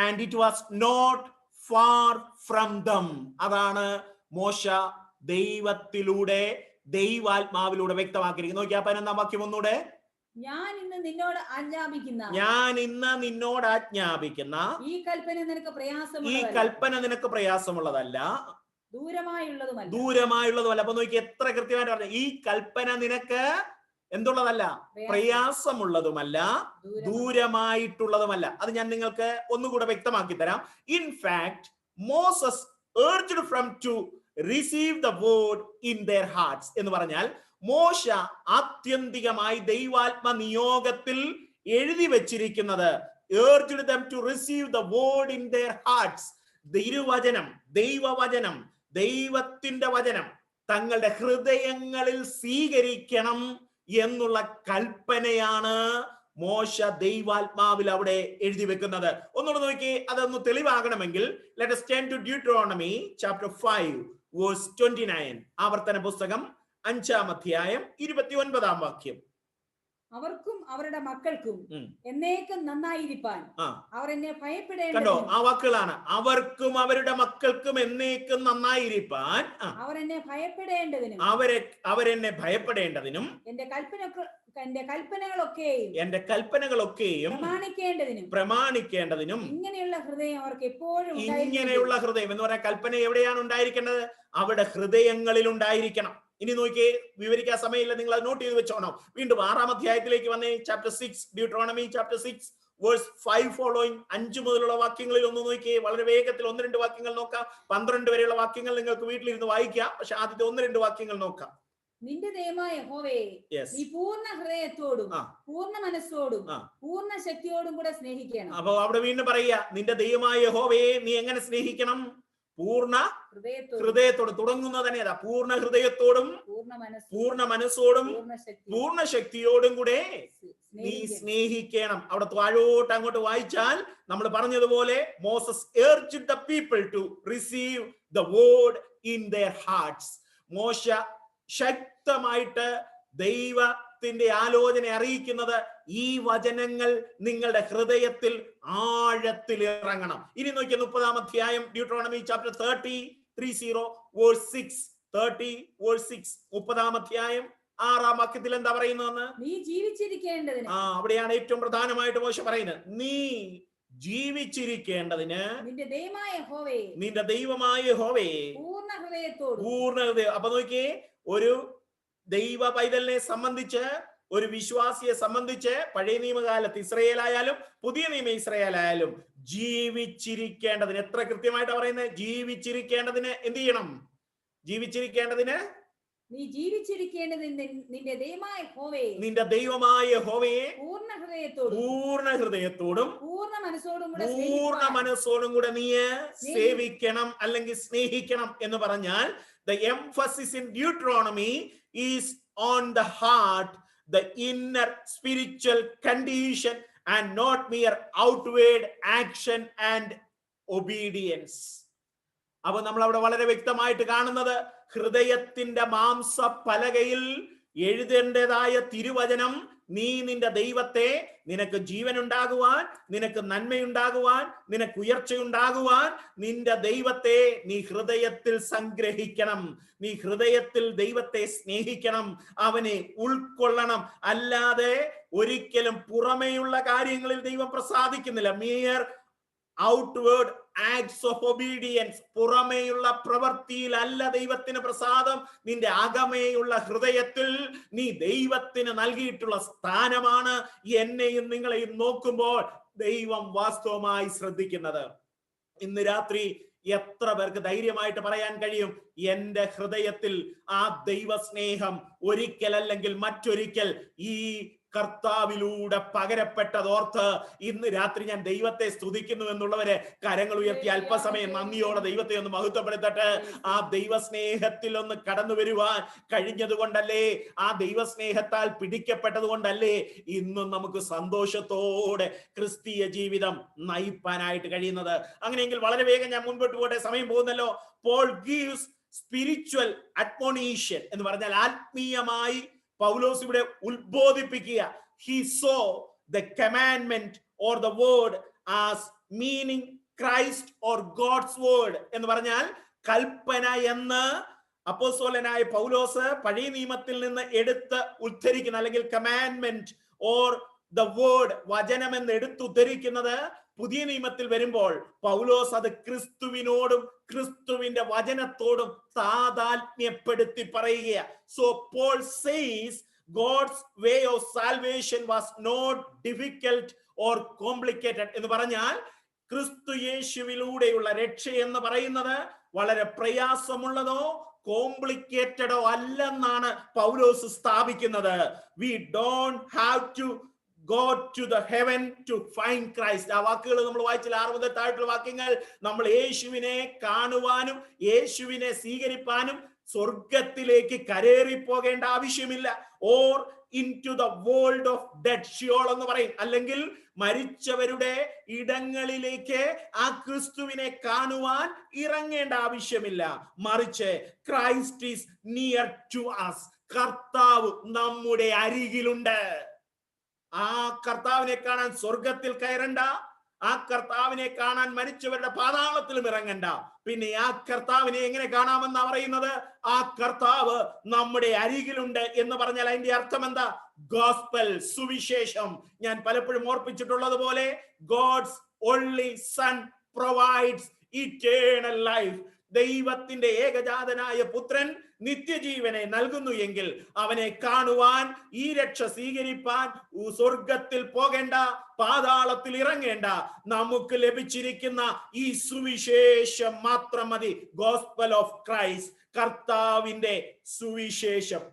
and it was not far from them. അതാണ് മോശ ദൈവത്തിലൂടെ ദൈവാത്മാവിലൂടെ വ്യക്തമാക്കിയിരിക്കുന്നു. നോക്കിയാ 11-ാം വാക്യം ഒന്നുകൂടെ. ഞാൻ ഇന്ന് നിന്നോട് ആജ്ഞാപിക്കുന്ന ഈ കൽപ്പന നിനക്ക് പ്രയാസമുള്ളതല്ല, ദൂരമായുള്ളതുമല്ല. അപ്പൊ നോക്കി എത്ര കൃത്യമായിട്ട് പറഞ്ഞു. ഈ കൽപ്പന നിനക്ക് എന്തുള്ളതല്ല, പ്രയാസമുള്ളതുമല്ല, ദൂരമായിട്ടുള്ളതുമല്ല. അത് ഞാൻ നിങ്ങൾക്ക് ഒന്നുകൂടെ വ്യക്തമാക്കി തരാം. In fact Moses urged from to receive the word in their hearts എന്ന് പറഞ്ഞാൽ മോശ ആത്യന്തികമായി ദൈവാത്മ നിയോഗത്തിൽ എഴുതി വെച്ചിരിക്കുന്നത് urged them to receive the word in their hearts. തിരുവചനം, ദൈവവചനം, ദൈവത്തിന്റെ വചനം തങ്ങളുടെ ഹൃദയങ്ങളിൽ സ്വീകരിക്കണം എന്നുള്ള കൽപ്പനയാണ് മോശ ദൈവാത്മാവിൽ അവിടെ എഴുതി വെക്കുന്നത്. ഒന്നുകൂടെ നോക്കി, അതൊന്ന് തെളിവാകണമെങ്കിൽ let us turn to Deuteronomy chapter 5 verse 29. ആവർത്തന പുസ്തകം 5-ാം അധ്യായം 29-ാം വാക്യം. അവർക്കും അവരുടെ മക്കൾക്കും എന്നേക്കും നന്നായിരിക്കാൻ അവർ എന്നെ ഭയപ്പെടേണ്ടതിനും. കണ്ടോ, ആ വാക്കുകളാണ്. അവർക്കും അവരുടെ മക്കൾക്കും എന്നേക്കും നന്നായിരിക്കാൻ അവരെന്നെ ഭയപ്പെടേണ്ടതിനും എന്റെ കൽപ്പനകളൊക്കെയും പ്രമാണിക്കേണ്ടതിനും ഇങ്ങനെയുള്ള ഹൃദയം അവർക്ക് എപ്പോഴും. ഇങ്ങനെയുള്ള ഹൃദയം എന്ന് പറഞ്ഞാൽ കൽപ്പന എവിടെയാണ് ഉണ്ടായിരിക്കേണ്ടത്? അവരുടെ ഹൃദയങ്ങളിൽ ഉണ്ടായിരിക്കണം. ഇനി നോക്കിയേ, വിവരിക്കാൻ സമയമില്ല, നിങ്ങൾ അത് നോട്ട് ചെയ്ത് വെച്ചോണം. വീണ്ടും 6-ാം അധ്യായത്തിലേക്ക് വന്നേ. Chapter 6, Deuteronomy chapter 6 verse 5 following. 5 മുതലുള്ള വാക്യങ്ങളിൽ ഒന്ന് നോക്കിയേ. വളരെ വേഗത്തിൽ 1-2 വാക്യങ്ങൾ നോക്കാം. 12 വരെയുള്ള വാക്യങ്ങൾ നിങ്ങൾക്ക് വീട്ടിലിരുന്ന് വായിക്കാം. പക്ഷെ ആദ്യത്തെ 1-2 വാക്യങ്ങൾ നോക്കാം. നിന്റെ ദൈവമായ യഹോവയെ നീ പൂർണ്ണ ഹൃദയത്തോടും പൂർണ്ണ മനസ്സോടും പൂർണ്ണ ശക്തിയോടും കൂടെ സ്നേഹിക്കണം. അപ്പൊ അവിടെ വീണ്ടും പറയുക, നിന്റെ ദൈവമായ യഹോവയെ നീ എങ്ങനെ സ്നേഹിക്കണം? പൂർണ്ണ ഹൃദയത്തോട്. തുടങ്ങുന്നത് തന്നെ അതാ, പൂർണ്ണ ഹൃദയത്തോടും പൂർണ്ണ മനസ്സോടും പൂർണ്ണ ശക്തിയോടും കൂടെ നീ സ്നേഹിക്കണം. അവിടെ താഴോട്ട് അങ്ങോട്ട് വായിച്ചാൽ നമ്മൾ പറഞ്ഞതുപോലെ Moses urged the people to receive the word in their hearts. മോശ ശക്തമായിട്ട് ദൈവത്തിന്റെ ആലോചന അറിയിക്കുന്നത് ഈ വചനങ്ങൾ നിങ്ങളുടെ ഹൃദയത്തിൽ ആഴത്തിൽ ഇറങ്ങണം. ഇനി നോക്കിയ 30-ാം അധ്യായം ഡ്യൂട്ടറോണമി ചാപ്റ്റർ 30 വേഴ്സ് 6. 30 വേഴ്സ് 6. 30-ാം അധ്യായം 6-ാം വാക്യത്തിൽ എന്താ പറയുന്നതെന്ന്? നീ ജീവിച്ചിരിക്കേണ്ടതിന്. അവിടെയാണ് ഏറ്റവും പ്രധാനമായിട്ട് മോശ പറയുന്നത്. നീ ജീവിച്ചിരിക്കേണ്ടതിന് നിന്റെ ദൈവമായ യഹോവയെ പൂർണ്ണ ഹൃദയം. അപ്പൊ നോക്കിയേ, ഒരു ദൈവ പൈതലിനെ സംബന്ധിച്ച്, ഒരു വിശ്വാസിയെ സംബന്ധിച്ച്, പഴയ നിയമകാലത്ത് ഇസ്രായേലായാലും പുതിയ നിയമ ഇസ്രായേലായാലും ജീവിച്ചിരിക്കേണ്ടതിന്, എത്ര കൃത്യമായിട്ടാണ് പറയുന്നത്? ജീവിച്ചിരിക്കേണ്ടതിന് എന്ത് ചെയ്യണം? ജീവിച്ചിരിക്കേണ്ടതിന് നീ ജീവിച്ചിരിക്കേണ്ടതിന് നിന്റെ ദൈവമായ യഹോവയെ പൂർണ്ണ ഹൃദയത്തോടും പൂർണ്ണ മനസ്സോടും കൂടെ നീ സേവിക്കണം അല്ലെങ്കിൽ സ്നേഹിക്കണം എന്ന് പറഞ്ഞാൽ the emphasis in Deuteronomy is on the heart, the inner spiritual condition and not mere outward action and obedience. അപ്പോൾ നമ്മൾ അവിടെ വളരെ വ്യക്തമായിട്ട് കാണുന്നത്, ഹൃദയത്തിന്റെ മാംസ പലകയിൽ എഴുതേണ്ടതായ തിരുവചനം നീ നിന്റെ ദൈവത്തെ, നിനക്ക് ജീവനുണ്ടാകുവാൻ, നിനക്ക് നന്മയുണ്ടാകുവാൻ, നിനക്ക് ഉയർച്ചയുണ്ടാകുവാൻ നിന്റെ ദൈവത്തെ നീ ഹൃദയത്തിൽ സംഗ്രഹിക്കണം. നീ ഹൃദയത്തിൽ ദൈവത്തെ സ്നേഹിക്കണം, അവനെ ഉൾക്കൊള്ളണം. അല്ലാതെ ഒരിക്കലും പുറമേയുള്ള കാര്യങ്ങളിൽ ദൈവം പ്രസാദിക്കുന്നില്ല. Mere outward acts of obedience, പുറമേയുള്ള പ്രവൃത്തിയിൽ അല്ല ദൈവത്തിന് പ്രസാദം. നിന്റെ അകമേയുള്ള ഹൃദയത്തിൽ നീ ദൈവത്തിന് നൽകിയിട്ടുള്ള സ്ഥാനമാണ് എന്നെയും നിങ്ങളെയും നോക്കുമ്പോൾ ദൈവം വാസ്തവമായി ശ്രദ്ധിക്കുന്നത്. ഇന്ന് രാത്രി എത്ര പേർക്ക് ധൈര്യമായിട്ട് പറയാൻ കഴിയും, എന്റെ ഹൃദയത്തിൽ ആ ദൈവസ്നേഹം ഒരിക്കലല്ലെങ്കിൽ മറ്റൊരിക്കൽ ഈ കർത്താവിലൂടെ പകരപ്പെട്ടതോർത്ത് ഇന്ന് രാത്രി ഞാൻ ദൈവത്തെ സ്തുതിക്കുന്നു എന്നുള്ളവരെ കരങ്ങൾ ഉയർത്തി അല്പസമയം നന്ദിയോടെ ദൈവത്തെ ഒന്ന് മഹത്വപ്പെടുത്തട്ടെ. ആ ദൈവസ്നേഹത്തിൽ ഒന്ന് കടന്നു വരുവാൻ കഴിഞ്ഞത് കൊണ്ടല്ലേ, ആ ദൈവസ്നേഹത്താൽ പിടിക്കപ്പെട്ടത് കൊണ്ടല്ലേ ഇന്നും നമുക്ക് സന്തോഷത്തോടെ ക്രിസ്തീയ ജീവിതം നയിപ്പാനായിട്ട് കഴിയുന്നത്. അങ്ങനെയെങ്കിൽ വളരെ വേഗം ഞാൻ മുൻപോട്ട് പോട്ടെ, സമയം പോകുന്നല്ലോ. പോൾ ഗീവ്സ് സ്പിരിച്വൽ അഡ്മോണിഷൻ എന്ന് പറഞ്ഞാൽ ആത്മീയമായി പൗലോസ് ഇവിടെ ഉത്ബോധിപ്പിക്കുക. He saw the commandment or the word as meaning Christ or God's word എന്ന് പറഞ്ഞാൽ കൽപ്പന എന്ന് അപ്പോസ്തലനായ പൗലോസ് പഴയ നിയമത്തിൽ നിന്ന് എടുത്ത് ഉദ്ധരിക്കുന്ന, അല്ലെങ്കിൽ കമാൻഡ്മെന്റ് ഓർ ദ വേർഡ്, വചനം എന്ന് എടുത്തുദ്ധരിക്കുന്നത് പുതിയ നിയമത്തിൽ വരുമ്പോൾ പൗലോസ് അത് ക്രിസ്തുവിനോടും ക്രിസ്തുവിന്റെ വചനത്തോടും താതാത്മ്യപ്പെടുത്തി പറയുക. So Paul says God's way of salvation was not difficult or complicated എന്ന് പറഞ്ഞാൽ ക്രിസ്തു യേശുവിലൂടെയുള്ള രക്ഷ എന്ന് പറയുന്നത് വളരെ പ്രയാസമുള്ളതോ കോംപ്ലിക്കേറ്റഡോ അല്ലെന്നാണ് പൗലോസ് സ്ഥാപിക്കുന്നത്. We don't have to go to the heaven to find Christ. ആ വാക്കുകൾ നമ്മൾ വായിച്ചില്ല, 6 മുതൽ താഴെയുള്ള വാക്യങ്ങൾ. നമ്മൾ യേശുവിനെ കാണുവാനും യേശുവിനെ സ്വീകരിപ്പാനും സ്വർഗത്തിലേക്ക് കരേറി പോകേണ്ട ആവശ്യമില്ല. Or into the world of dead, Sheol എന്ന് പറയും, അല്ലെങ്കിൽ മരിച്ചവരുടെ ഇടങ്ങളിലേക്ക് ആ ക്രിസ്തുവിനെ കാണുവാൻ ഇറങ്ങേണ്ട ആവശ്യമില്ല. മറിച്ച് Christ is near to us, കർത്താവ് നമ്മുടെ അരികിലുണ്ട്. ആ കർത്താവിനെ കാണാൻ സ്വർഗത്തിൽ കയറണ്ട, ആ കർത്താവിനെ കാണാൻ മരിച്ചവരുടെ പാതാളത്തിലും ഇറങ്ങണ്ട. പിന്നെ ആ കർത്താവിനെ എങ്ങനെ കാണാമെന്നാ പറയുന്നത്? ആ കർത്താവ് നമ്മുടെ അരികിലുണ്ട് എന്ന് പറഞ്ഞാൽ അതിന്റെ അർത്ഥം എന്താ? ഗോസ്പൽ, സുവിശേഷം. ഞാൻ പലപ്പോഴും ഓർപ്പിച്ചിട്ടുള്ളത് പോലെ God's only son provides eternal life. ദൈവത്തിന്റെ ഏകജാതനായ പുത്രൻ നിത്യജീവനെ നൽകുന്നു എങ്കിൽ അവനെ കാണുവാൻ, ഈ രക്ഷ സ്വീകരിപ്പാൻ സ്വർഗത്തിൽ പോകേണ്ട, പാതാളത്തിൽ ഇറങ്ങേണ്ട. നമുക്ക് ലഭിച്ചിരിക്കുന്ന ഈ സുവിശേഷം മാത്രം മതി. ഗോസ്പൽ ഓഫ് ക്രൈസ്റ്റ്, കർത്താവിന്റെ സുവിശേഷം,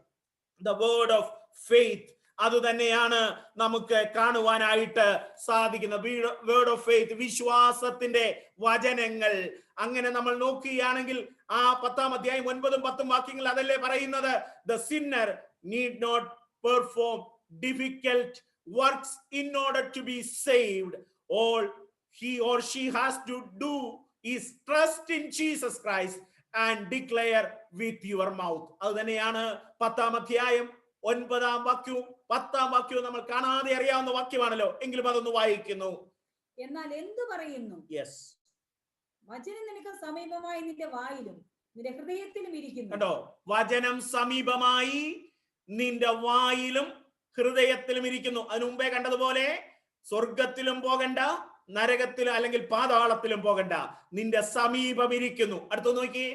ദ വേർഡ് ഓഫ് ഫെയ്ത്ത്. അത് തന്നെയാണ് നമുക്ക് കാണുവാനായിട്ട് സാധിക്കുന്നത്. വേർഡ് ഓഫ് ഫെയ്ത്ത്, വിശ്വാസത്തിന്റെ വചനങ്ങൾ. അങ്ങനെ നമ്മൾ നോക്കുകയാണെങ്കിൽ ആ 10-ാം അധ്യായം 9-ഉം 10-ഉം വാക്യങ്ങൾ അതല്ലേ പറയുന്നത്? The sinner need not perform difficult works in order to be saved. All he or she has to do is trust in Jesus Christ and declare with your mouth. അത് തന്നെയാണ് 10-ാം അധ്യായം 9-ാം വാക്യവും 10-ാം വാക്യവും നമ്മൾ കാണാതെ അറിയാവുന്ന വാക്യമാണല്ലോ, എങ്കിലും അതൊന്ന് വായിക്കുന്നു. എന്നാൽ എന്തു പറയുന്നു? യെസ്, വചനം നിനക്ക് സമീപമായി നിന്റെ വായിലും നിന്റെ ഹൃദയത്തിലും ഇരിക്കുന്നു. കണ്ടോ? വചനം സമീപമായി നിന്റെ വായിലും ഹൃദയത്തിലും ഇരിക്കുന്നു. അതിനു മുമ്പേ കണ്ടതുപോലെ സ്വർഗത്തിലും പോകണ്ട, നരകത്തിലും അല്ലെങ്കിൽ പാതാളത്തിലും പോകണ്ട, നിന്റെ സമീപം ഇരിക്കുന്നു. അടുത്ത് നോക്കി,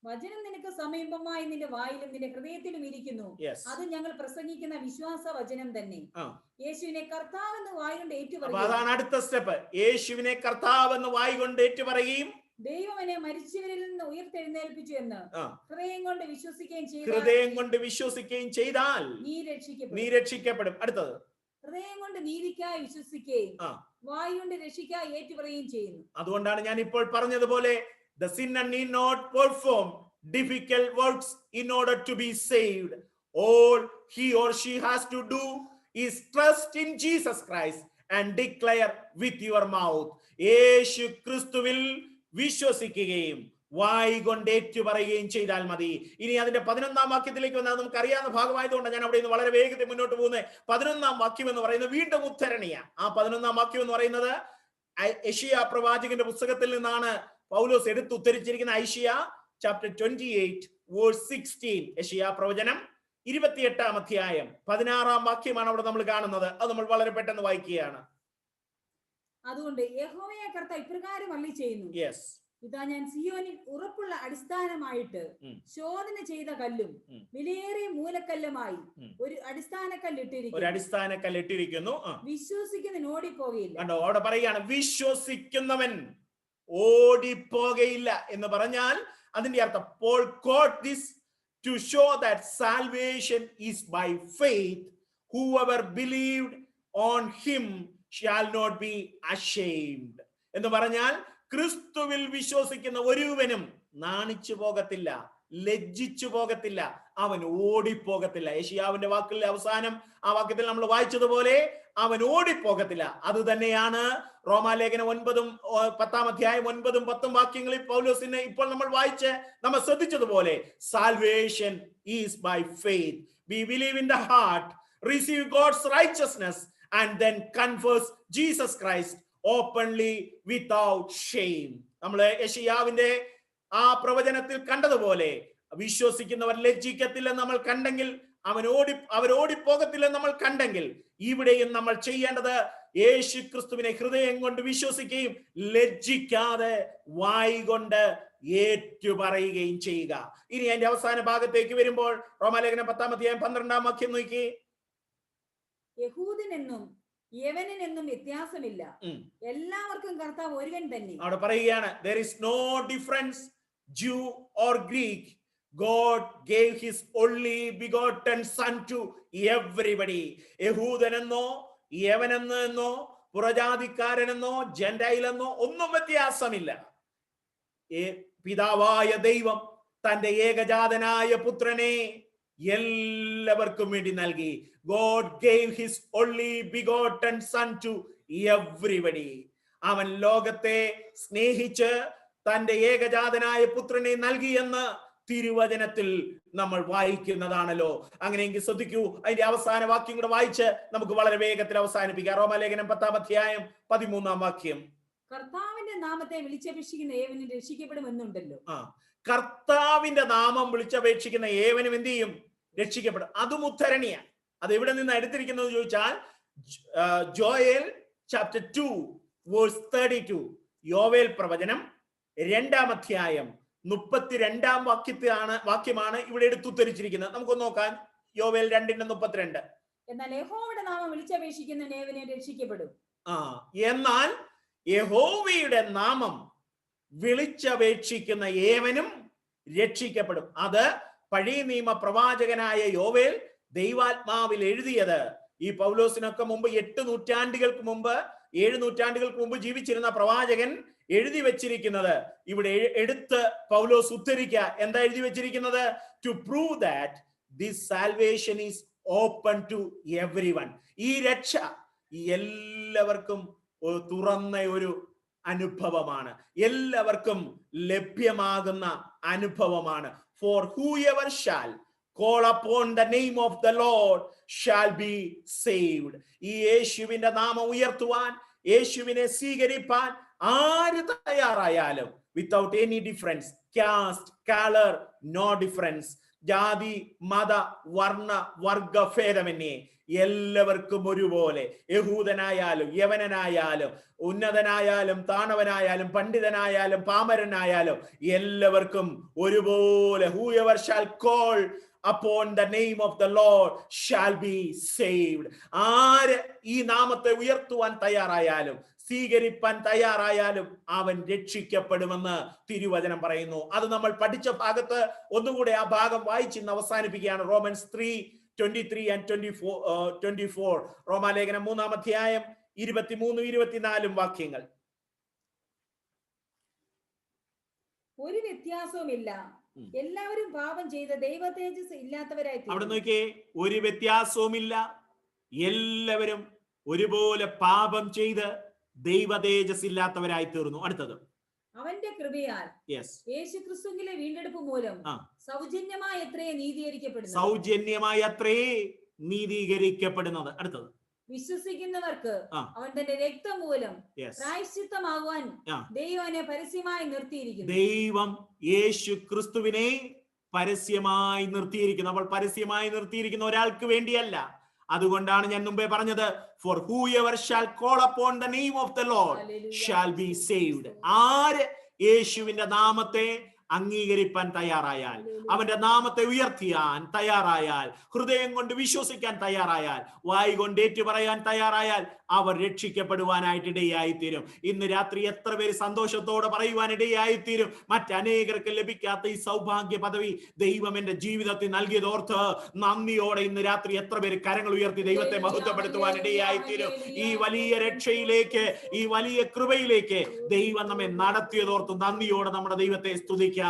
വചനം നിനക്ക് സമീപമായി നിന്റെ വായിലും നിന്റെ ഹൃദയത്തിലും ഇരിക്കുന്നു. അത് ഞങ്ങൾ പ്രസംഗിക്കുന്ന വിശ്വാസ വചനം തന്നെ. യേശുവിനെ കർത്താവെന്ന് വായികൊണ്ട് ഏറ്റുപറയുകയും, അതാണ് അടുത്ത സ്റ്റെപ്പ്. യേശുവിനെ കർത്താവെന്ന് വായികൊണ്ട് ഏറ്റുപറയുകയും ദൈവം എന്നെ മരിച്ചവരിൽ നിന്ന് ഉയർത്തെഴുന്നേൽപ്പിച്ചു എന്ന് ഹൃദയം കൊണ്ട് വിശ്വസിക്കുകയും ചെയ്താൽ നീ രക്ഷിക്കപ്പെടും. അടുത്തത്, ഹൃദയം കൊണ്ട് നീതിക്കായി വിശ്വസിക്കുകയും വായു കൊണ്ട് രക്ഷിക്കായി ഏറ്റുപറയുകയും ചെയ്യുന്നു. അതുകൊണ്ടാണ് ഞാൻ ഇപ്പോൾ പറഞ്ഞതുപോലെ the sinner need not perform difficult works in order to be saved. All he or she has to do is trust in Jesus Christ and declare with your mouth. യേശു ക്രിസ്തുവിൽ വിശ്വസിക്കുകയും വായി കൊണ്ട് ഏറ്റുപറയുകയും ചെയ്താൽ മതി. ഇനി അതിന്റെ 11-ാം വാക്യത്തിലേക്ക് വന്നാൽ നമുക്ക് അറിയാവുന്ന ഭാഗമായതുകൊണ്ട് ഞാൻ അവിടെ നിന്ന് വളരെ വേഗത്തിൽ മുന്നോട്ട് പോകുന്നത്. 11-ാം വാക്യം എന്ന് പറയുന്നത് വീണ്ടും ഉദ്ധരണിയാണ്. ആ 11-ാം വാക്യം എന്ന് പറയുന്നത് യെശയ്യാ പ്രവാചകന്റെ പുസ്തകത്തിൽ നിന്നാണ് പൗലോസ് എടുത്തുദ്ധരിച്ചിരിക്കുന്ന. ഐശയ്യാ ചാപ്റ്റർ 28 വേഴ്സ് 16. യെശയ്യാ പ്രവചനം 28-ാം അധ്യായം 16-ാം വാക്യമാണ് അവിടെ നമ്മൾ കാണുന്നത്. അത് നമ്മൾ വളരെ പെട്ടെന്ന് വായിക്കുകയാണ്. അതുകൊണ്ട് യഹോവയായ കർത്താവ് ഇപ്രകാരം അരുളിച്ചെയ്യുന്നു, യെസ്, ഇതാ ഞാൻ സിയോനിൽ ഉറപ്പുള്ള അടിസ്ഥാനമായിട്ട് ശോധന ചെയ്ത കല്ലും വിലയേറിയ മൂലക്കല്ലുമായി ഒരു അടിസ്ഥാനക്കല്ലിട്ടിരിക്കുന്നു. വിശ്വസിക്കുന്നവൻ ഓടിപ്പോകയില്ല. കണ്ടോ, അവിടെ പറയുകയാണ് വിശ്വസിക്കുന്നവൻ ഓടിപ്പോകയില്ല എന്ന് പറഞ്ഞാൽ അതിന്റെ അർത്ഥം Paul quote this to show that salvation is by faith. Whoever believed on him shall not be ashamed. എന്ന് പറഞ്ഞാൽ ക്രിസ്തുവിൽ വിശ്വസിക്കുന്ന ഒരുവനും നാണിച്ചു പോകത്തില്ല, ലജ്ജിച്ചു പോകത്തില്ല, അവൻ ഓടിപ്പോകത്തില്ല. യെശയ്യാവിന്റെ വാക്കുകളിലെ അവസാനം ആ വാക്യത്തിൽ നമ്മൾ വായിച്ചതുപോലെ അവൻ ഓടിപ്പോകത്തില്ല. അത് തന്നെയാണ് റോമാലേഖനം 9-10 അധ്യായം 9-10 വാക്യങ്ങളിൽ പൗലോസിനെ ഇപ്പോൾ നമ്മൾ വായിച്ച് നമ്മൾ ശ്രദ്ധിച്ചതുപോലെ salvation is by faith. We believe in the heart, receive God's righteousness and then confess Jesus Christ openly without shame. നമ്മൾ യെശയ്യാവിന്റെ ആ പ്രവചനത്തിൽ കണ്ടതുപോലെ വിശ്വസിക്കുന്നവർ ലജ്ജിക്കത്തില്ലെന്ന് നമ്മൾ കണ്ടെങ്കിൽ, അവരോടിപ്പോകത്തില്ലെന്ന് നമ്മൾ കണ്ടെങ്കിൽ, ഇവിടെയും നമ്മൾ ചെയ്യേണ്ടത് യേശു ക്രിസ്തുവിനെ ഹൃദയം കൊണ്ട് വിശ്വസിക്കുകയും ലജ്ജിക്കാതെ വായി കൊണ്ട് ഏറ്റുപറയുകയും ചെയ്യുക. ഇനി അതിന്റെ അവസാന ഭാഗത്തേക്ക് വരുമ്പോൾ റോമാലേഖനം 10-ാം അധ്യായം 12-ാം വാക്യം നോക്കി. യഹൂദനെന്നും യവനനെന്നും വ്യത്യാസമില്ല, എല്ലാവർക്കും കർത്താവ് ഒരുവൻ തന്നെ. അവിടെ പറയുകയാണ് there is no difference, Jew or Greek. God gave his only begotten son to everybody. യഹൂദനെന്നോ യവനെന്നോ പുറജാതിക്കാരനെന്നോ ജെന്റൈലെന്നോ ഒന്നും വ്യത്യാസമില്ല. പിതാവായ ദൈവം തന്റെ ഏകജാതനായ പുത്രനെ എല്ലാവർക്കും വേണ്ടി നൽകി. God gave his only begotten son to everybody. അവൻ ലോകത്തെ സ്നേഹിച്ച് തന്റെ ഏകജാതനായ പുത്രനെ നൽകിയെന്ന് തിരുവചനത്തിൽ നമ്മൾ വായിക്കുന്നതാണല്ലോ. അങ്ങനെയെങ്കിൽ ശ്രദ്ധിക്കൂ, അതിന്റെ അവസാന വാക്യം കൂടെ വായിച്ച് നമുക്ക് വളരെ വേഗത്തിൽ അവസാനിപ്പിക്കാം. റോമാലേഖനം 10-ാം അധ്യായം 13-ാം വാക്യം. കർത്താവിന്റെ നാമത്തെ വിളിച്ചപേക്ഷിക്കുന്ന ഏവനും രക്ഷിക്കപ്പെടുമെന്നുണ്ടല്ലോ. കർത്താവിന്റെ നാമം വിളിച്ചപേക്ഷിക്കുന്ന ഏവനും എന്ത് ചെയ്യും? രക്ഷിക്കപ്പെടും. അതും ഉദ്ധരണിയാണ്. അത് എവിടെ നിന്ന് എടുത്തിരിക്കുന്നത് ചോദിച്ചാൽ ജോയേൽ ചാപ്റ്റർ 2 വേഴ്സ് 32. യോവേൽ പ്രവചനം 2-ാം അധ്യായം 32-ാം വാക്യമാണ് ഇവിടെ എടുത്തുദ്ധരിച്ചിരിക്കുന്നത്. നമുക്കൊന്ന് നോക്കാൻ. യോവേൽ 2:32. എന്നാൽ യഹോവയുടെ നാമം വിളിച്ചപേക്ഷിക്കുന്ന ഏവനും രക്ഷിക്കപ്പെടും. എന്നാൽ യഹോവയുടെ നാമം വിളിച്ചപേക്ഷിക്കുന്ന ഏവനും രക്ഷിക്കപ്പെടും. അത് പഴയ നിയമ പ്രവാചകനായ യോവേൽ ദൈവാത്മാവിൽ എഴുതിയത്. ഈ പൗലോസിനൊക്കെ മുമ്പ് 8 നൂറ്റാണ്ടുകൾക്ക് മുമ്പ് 7 നൂറ്റാണ്ടുകൾക്ക് മുമ്പ് ജീവിച്ചിരുന്ന പ്രവാചകൻ എഴുതി വെച്ചിരിക്കുന്നത് ഇവിടെ എടുത്ത് പൗലോസ് ഉദ്ധരിക്കുക. എന്താ എഴുതി വെച്ചിരിക്കുന്നത്? To prove that this salvation is open to everyone. ഈ രക്ഷ എല്ലാവർക്കും തുറന്ന ഒരു അനുഭവമാണ്, എല്ലാവർക്കും ലഭ്യമാകുന്ന അനുഭവമാണ്. For whoever shall call upon the name of the Lord shall be saved. ഈ യേശുവിന്റെ നാമം ഉയർത്തുവാൻ, യേശുവിനെ സ്വീകരിപ്പാൻ ആര് തയ്യാറായാലും, without any difference, caste, colour, no difference, ജാതി, മത, വർണ്ണ, വർഗ ഭേദമന്യേ എല്ലാവർക്കും ഒരുപോലെ, യഹൂദനായാലും യവനനായാലും ഉന്നതനായാലും താണവനായാലും പണ്ഡിതനായാലും പാമരനായാലും എല്ലാവർക്കും ഒരുപോലെ whoever shall call upon the name of the Lord shall be saved. ആര് ഈ നാമത്തെ ഉയർത്തുവാൻ തയ്യാറായാലും സ്വീകരിപ്പാൻ തയ്യാറായാലും അവൻ രക്ഷിക്കപ്പെടുമെന്ന് തിരുവചനം പറയുന്നു. അത് നമ്മൾ പഠിച്ച ഭാഗത്ത് ഒന്നുകൂടെ ആ ഭാഗം വായിച്ച് ഇന്ന് അവസാനിപ്പിക്കുകയാണ്. Romans 3:23 and 24. റോമാലേഖനം 3-ാം അധ്യായം 23-24 വാക്യങ്ങൾ. ഒരു വ്യത്യാസവുമില്ല, എല്ലാവരും പാപം ചെയ്ത ദൈവ തേജസ് ഇല്ലാത്തവരായി. അവിടെ നോക്കിയേ, ഒരു വ്യത്യാസവുമില്ല, എല്ലാവരും ഒരുപോലെ പാപം ചെയ്ത് ദൈവ തേജസ് ഇല്ലാത്തവരായി തീർന്നു. അടുത്തത് അവന്റെ കൃപയാൽ യെസ്, യേശു ക്രിസ്തുവിലെ വീണ്ടെടുപ്പ് മൂലം ആ. സൗജന്യമായി എത്രയെ നീതീകരിക്കപ്പെടുന്നത്. സൗജന്യമായി അത്രേ നീതീകരിക്കപ്പെടുന്നത്. അടുത്തത്, വിശ്വസിക്കുന്നവർക്ക് ആ. അവൻ തന്റെ രക്തം മൂലം യെസ്, പ്രായശ്ചിത്തമാകുവാൻ ആ. ദൈവം അവനെ പരസ്യമായി നിർത്തിയിരിക്കുന്നു. ദൈവം യേശു ക്രിസ്തുവിനെ പരസ്യമായി നിർത്തിയിരിക്കുന്നു. അപ്പോൾ പരസ്യമായി നിർത്തിയിരിക്കുന്ന ഒരാൾക്ക് വേണ്ടിയല്ല. അതുകൊണ്ടാണ് ഞാൻ മുമ്പേ പറഞ്ഞത്, four whoever shall call upon the name of the Lord shall be saved. ആര് യേശുവിന്റെ നാമത്തെ അംഗീകരിപ്പാൻ തയ്യാറായാൽ, അവന്റെ നാമത്തെ ഉയർത്തിയാൻ തയ്യാറായാൽ, ഹൃദയം കൊണ്ട് വിശ്വസിക്കാൻ തയ്യാറായാൽ, വായി കൊണ്ട് ഏറ്റുപറയാൻ തയ്യാറായാൽ അവർ രക്ഷിക്കപ്പെടുവാനായിട്ട് ഇടയായിത്തീരും. ഇന്ന് രാത്രി എത്ര പേര് സന്തോഷത്തോടെ പറയുവാൻ ഇടയായിത്തീരും, മറ്റനേകർക്ക് ലഭിക്കാത്ത ഈ സൗഭാഗ്യ പദവി ദൈവം എന്റെ ജീവിതത്തിൽ നൽകിയതോർത്ത് നന്ദിയോടെ ഇന്ന് രാത്രി എത്ര പേര് കരങ്ങൾ ഉയർത്തി ദൈവത്തെ മഹത്വപ്പെടുത്തുവാൻ ഇടയായിത്തീരും. ഈ വലിയ രക്ഷയിലേക്ക്, ഈ വലിയ കൃപയിലേക്ക് ദൈവം നമ്മെ നടത്തിയതോർത്ത് നന്ദിയോടെ നമ്മുടെ ദൈവത്തെ സ്തുതിക്കാം.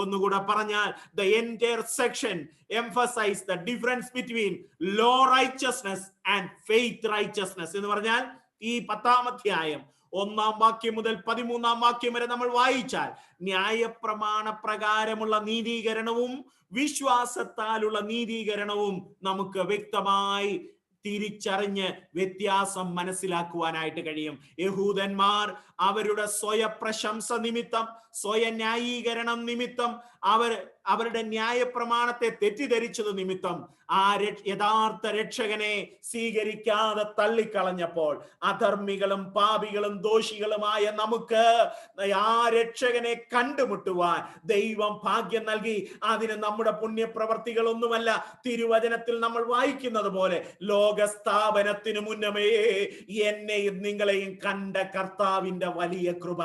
ഒന്നുകൂടെ പറഞ്ഞാൽ, the entire section emphasize the difference between law righteousness and faith righteousness. എന്ന് പറഞ്ഞാൽ ഈ 10-ാം അധ്യായം 1-ാം വാക്യം മുതൽ 13-ാം വാക്യം വരെ നമ്മൾ വായിച്ചാൽ ന്യായപ്രമാണ പ്രകാരമുള്ള നീതീകരണവും വിശ്വാസത്താലുള്ള നീതീകരണവും നമുക്ക് വ്യക്തമായി തിരിച്ചറിഞ്ഞ് വ്യത്യാസം മനസ്സിലാക്കുവാനായിട്ട് കഴിയും. യഹൂദന്മാർ അവരുടെ സ്വയപ്രശംസ നിമിത്തം, സ്വയന്യായീകരണം നിമിത്തം, അവരുടെ ന്യായപ്രമാണത്തെ തെറ്റിദ്ധരിച്ചത് നിമിത്തം ആ യഥാർത്ഥ രക്ഷകനെ സ്വീകരിക്കാതെ തള്ളിക്കളഞ്ഞപ്പോൾ അധർമ്മികളും പാപികളും ദോഷികളുമായ നമുക്ക് ആ രക്ഷകനെ കണ്ടുമുട്ടുവാൻ ദൈവം ഭാഗ്യം നൽകി. അതിന് നമ്മുടെ പുണ്യപ്രവർത്തികളൊന്നുമല്ല. തിരുവചനത്തിൽ നമ്മൾ വായിക്കുന്നത് പോലെ ലോകസ്ഥാപനത്തിനു മുന്നമേ എന്നെയും നിങ്ങളെയും കണ്ട കർത്താവിന്റെ വലിയ കൃപ.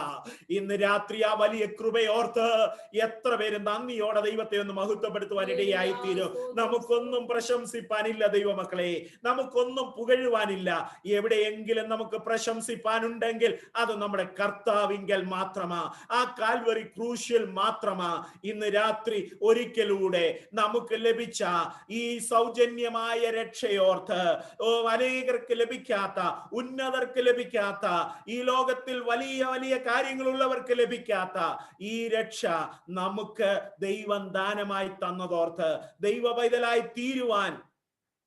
ഇന്ന് രാത്രി ആ വലിയ കൃപയോർത്ത് എത്ര പേര് നന്ദിയോടെ ദൈവത്തെ ഒന്ന് മഹത്വപ്പെടുത്തുവാൻ ഇടയായിത്തീരും. നമുക്കൊന്നും പ്രശംസിപ്പാനില്ല ദൈവമക്കളെ, നമുക്കൊന്നും പുകഴുവാനില്ല. എവിടെയെങ്കിലും നമുക്ക് പ്രശംസിപ്പാനുണ്ടെങ്കിൽ അത് നമ്മുടെ കർത്താവിങ്കൽ മാത്രമാ, ആ കാൽവറി ക്രൂശിൽ മാത്രമാ. ഇന്ന് രാത്രി ഒരിക്കലൂടെ നമുക്ക് ലഭിച്ച ഈ സൗജന്യമായ രക്ഷയോർത്ത്, അനേകർക്ക് ലഭിക്കാത്ത, ഉന്നതർക്ക് ലഭിക്കാത്ത, ഈ ലോകത്തിൽ വലിയ വലിയ കാര്യങ്ങളുള്ളവർക്ക് ലഭിക്കാത്ത ഈ രക്ഷ നമുക്ക് ദൈവം ദാനമായി തന്നതോർത്ത് ദൈവ പൈതലായി തീരുവാൻ,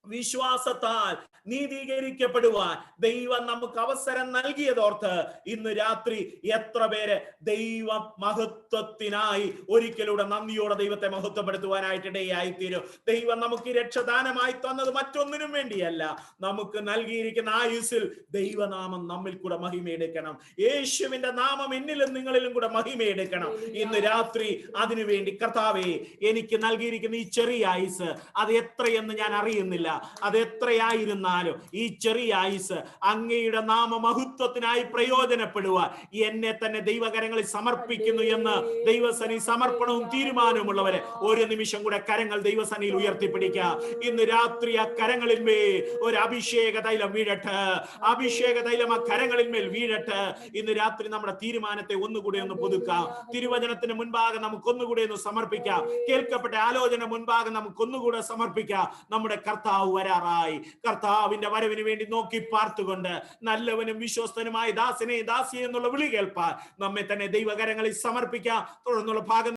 വിശ്വാസത്താൽ നീതീകരിക്കപ്പെടുവാൻ ദൈവം നമുക്ക് അവസരം നൽകിയതോർത്ത് ഇന്ന് രാത്രി എത്ര പേര് ദൈവ മഹത്വത്തിനായി ഒരിക്കലൂടെ നന്ദിയോടെ ദൈവത്തെ മഹത്വപ്പെടുത്തുവാനായിട്ട് ഇടയായിത്തീരും. ദൈവം നമുക്ക് രക്ഷദാനമായി തന്നത് മറ്റൊന്നിനും വേണ്ടിയല്ല. നമുക്ക് നൽകിയിരിക്കുന്ന ആയുസ്സിൽ ദൈവനാമം നമ്മിൽ കൂടെ മഹിമയെടുക്കണം. യേശുവിന്റെ നാമം എന്നിലും നിങ്ങളിലും കൂടെ മഹിമയെടുക്കണം. ഇന്ന് രാത്രി അതിനുവേണ്ടി കർത്താവേ, എനിക്ക് നൽകിയിരിക്കുന്ന ഈ ചെറിയ ആയുസ് അത് എത്രയെന്ന് ഞാൻ അറിയുന്നില്ല. അത് എത്രയായിരുന്നാലും ഈ ചെറിയ ആയുസ് അങ്ങയുടെ നാമമഹത്വത്തിനായി പ്രയോജനപ്പെടുവാൻ എന്നെ തന്നെ ദൈവകരങ്ങളിൽ സമർപ്പിക്കുന്നു എന്ന് ദൈവസനി സമർപ്പണവും തീരുമാനവുമുള്ളവരെ ഒരു നിമിഷം കൂടെ കരങ്ങൾ ദൈവസനിയിൽ ഉയർത്തിപ്പിടിക്കാം. ഇന്ന് രാത്രി ആ കരങ്ങളിന്മേൽ ഒരു അഭിഷേക തൈലം വീഴട്ടെ. അഭിഷേക തൈലം ആ കരങ്ങളിന്മേൽ വീഴട്ടെ. ഇന്ന് രാത്രി നമ്മുടെ തീരുമാനത്തെ ഒന്നുകൂടെ ഒന്ന് പുതുക്കാം. തിരുവചനത്തിന് മുൻപാകെ നമുക്കൊന്നുകൂടെ ഒന്ന് സമർപ്പിക്കാം. കേൾക്കപ്പെട്ട ആലോചന മുൻപാകെ നമുക്കൊന്നുകൂടെ സമർപ്പിക്കാം. നമ്മുടെ കർത്താവ് വരാറായി. കർത്താവിന്റെ വരവിന് വേണ്ടി നോക്കി പാർത്തുകൊണ്ട് നല്ലവനും വിശ്വസ്തനുമായ ദാസനെ, ദാസിയെ എന്നുള്ള വിളി കേൾപ്പാൻ നമ്മെ തന്നെ ദൈവകരങ്ങളിൽ സമർപ്പിക്കാം. തുടർന്നുള്ള ഭാഗം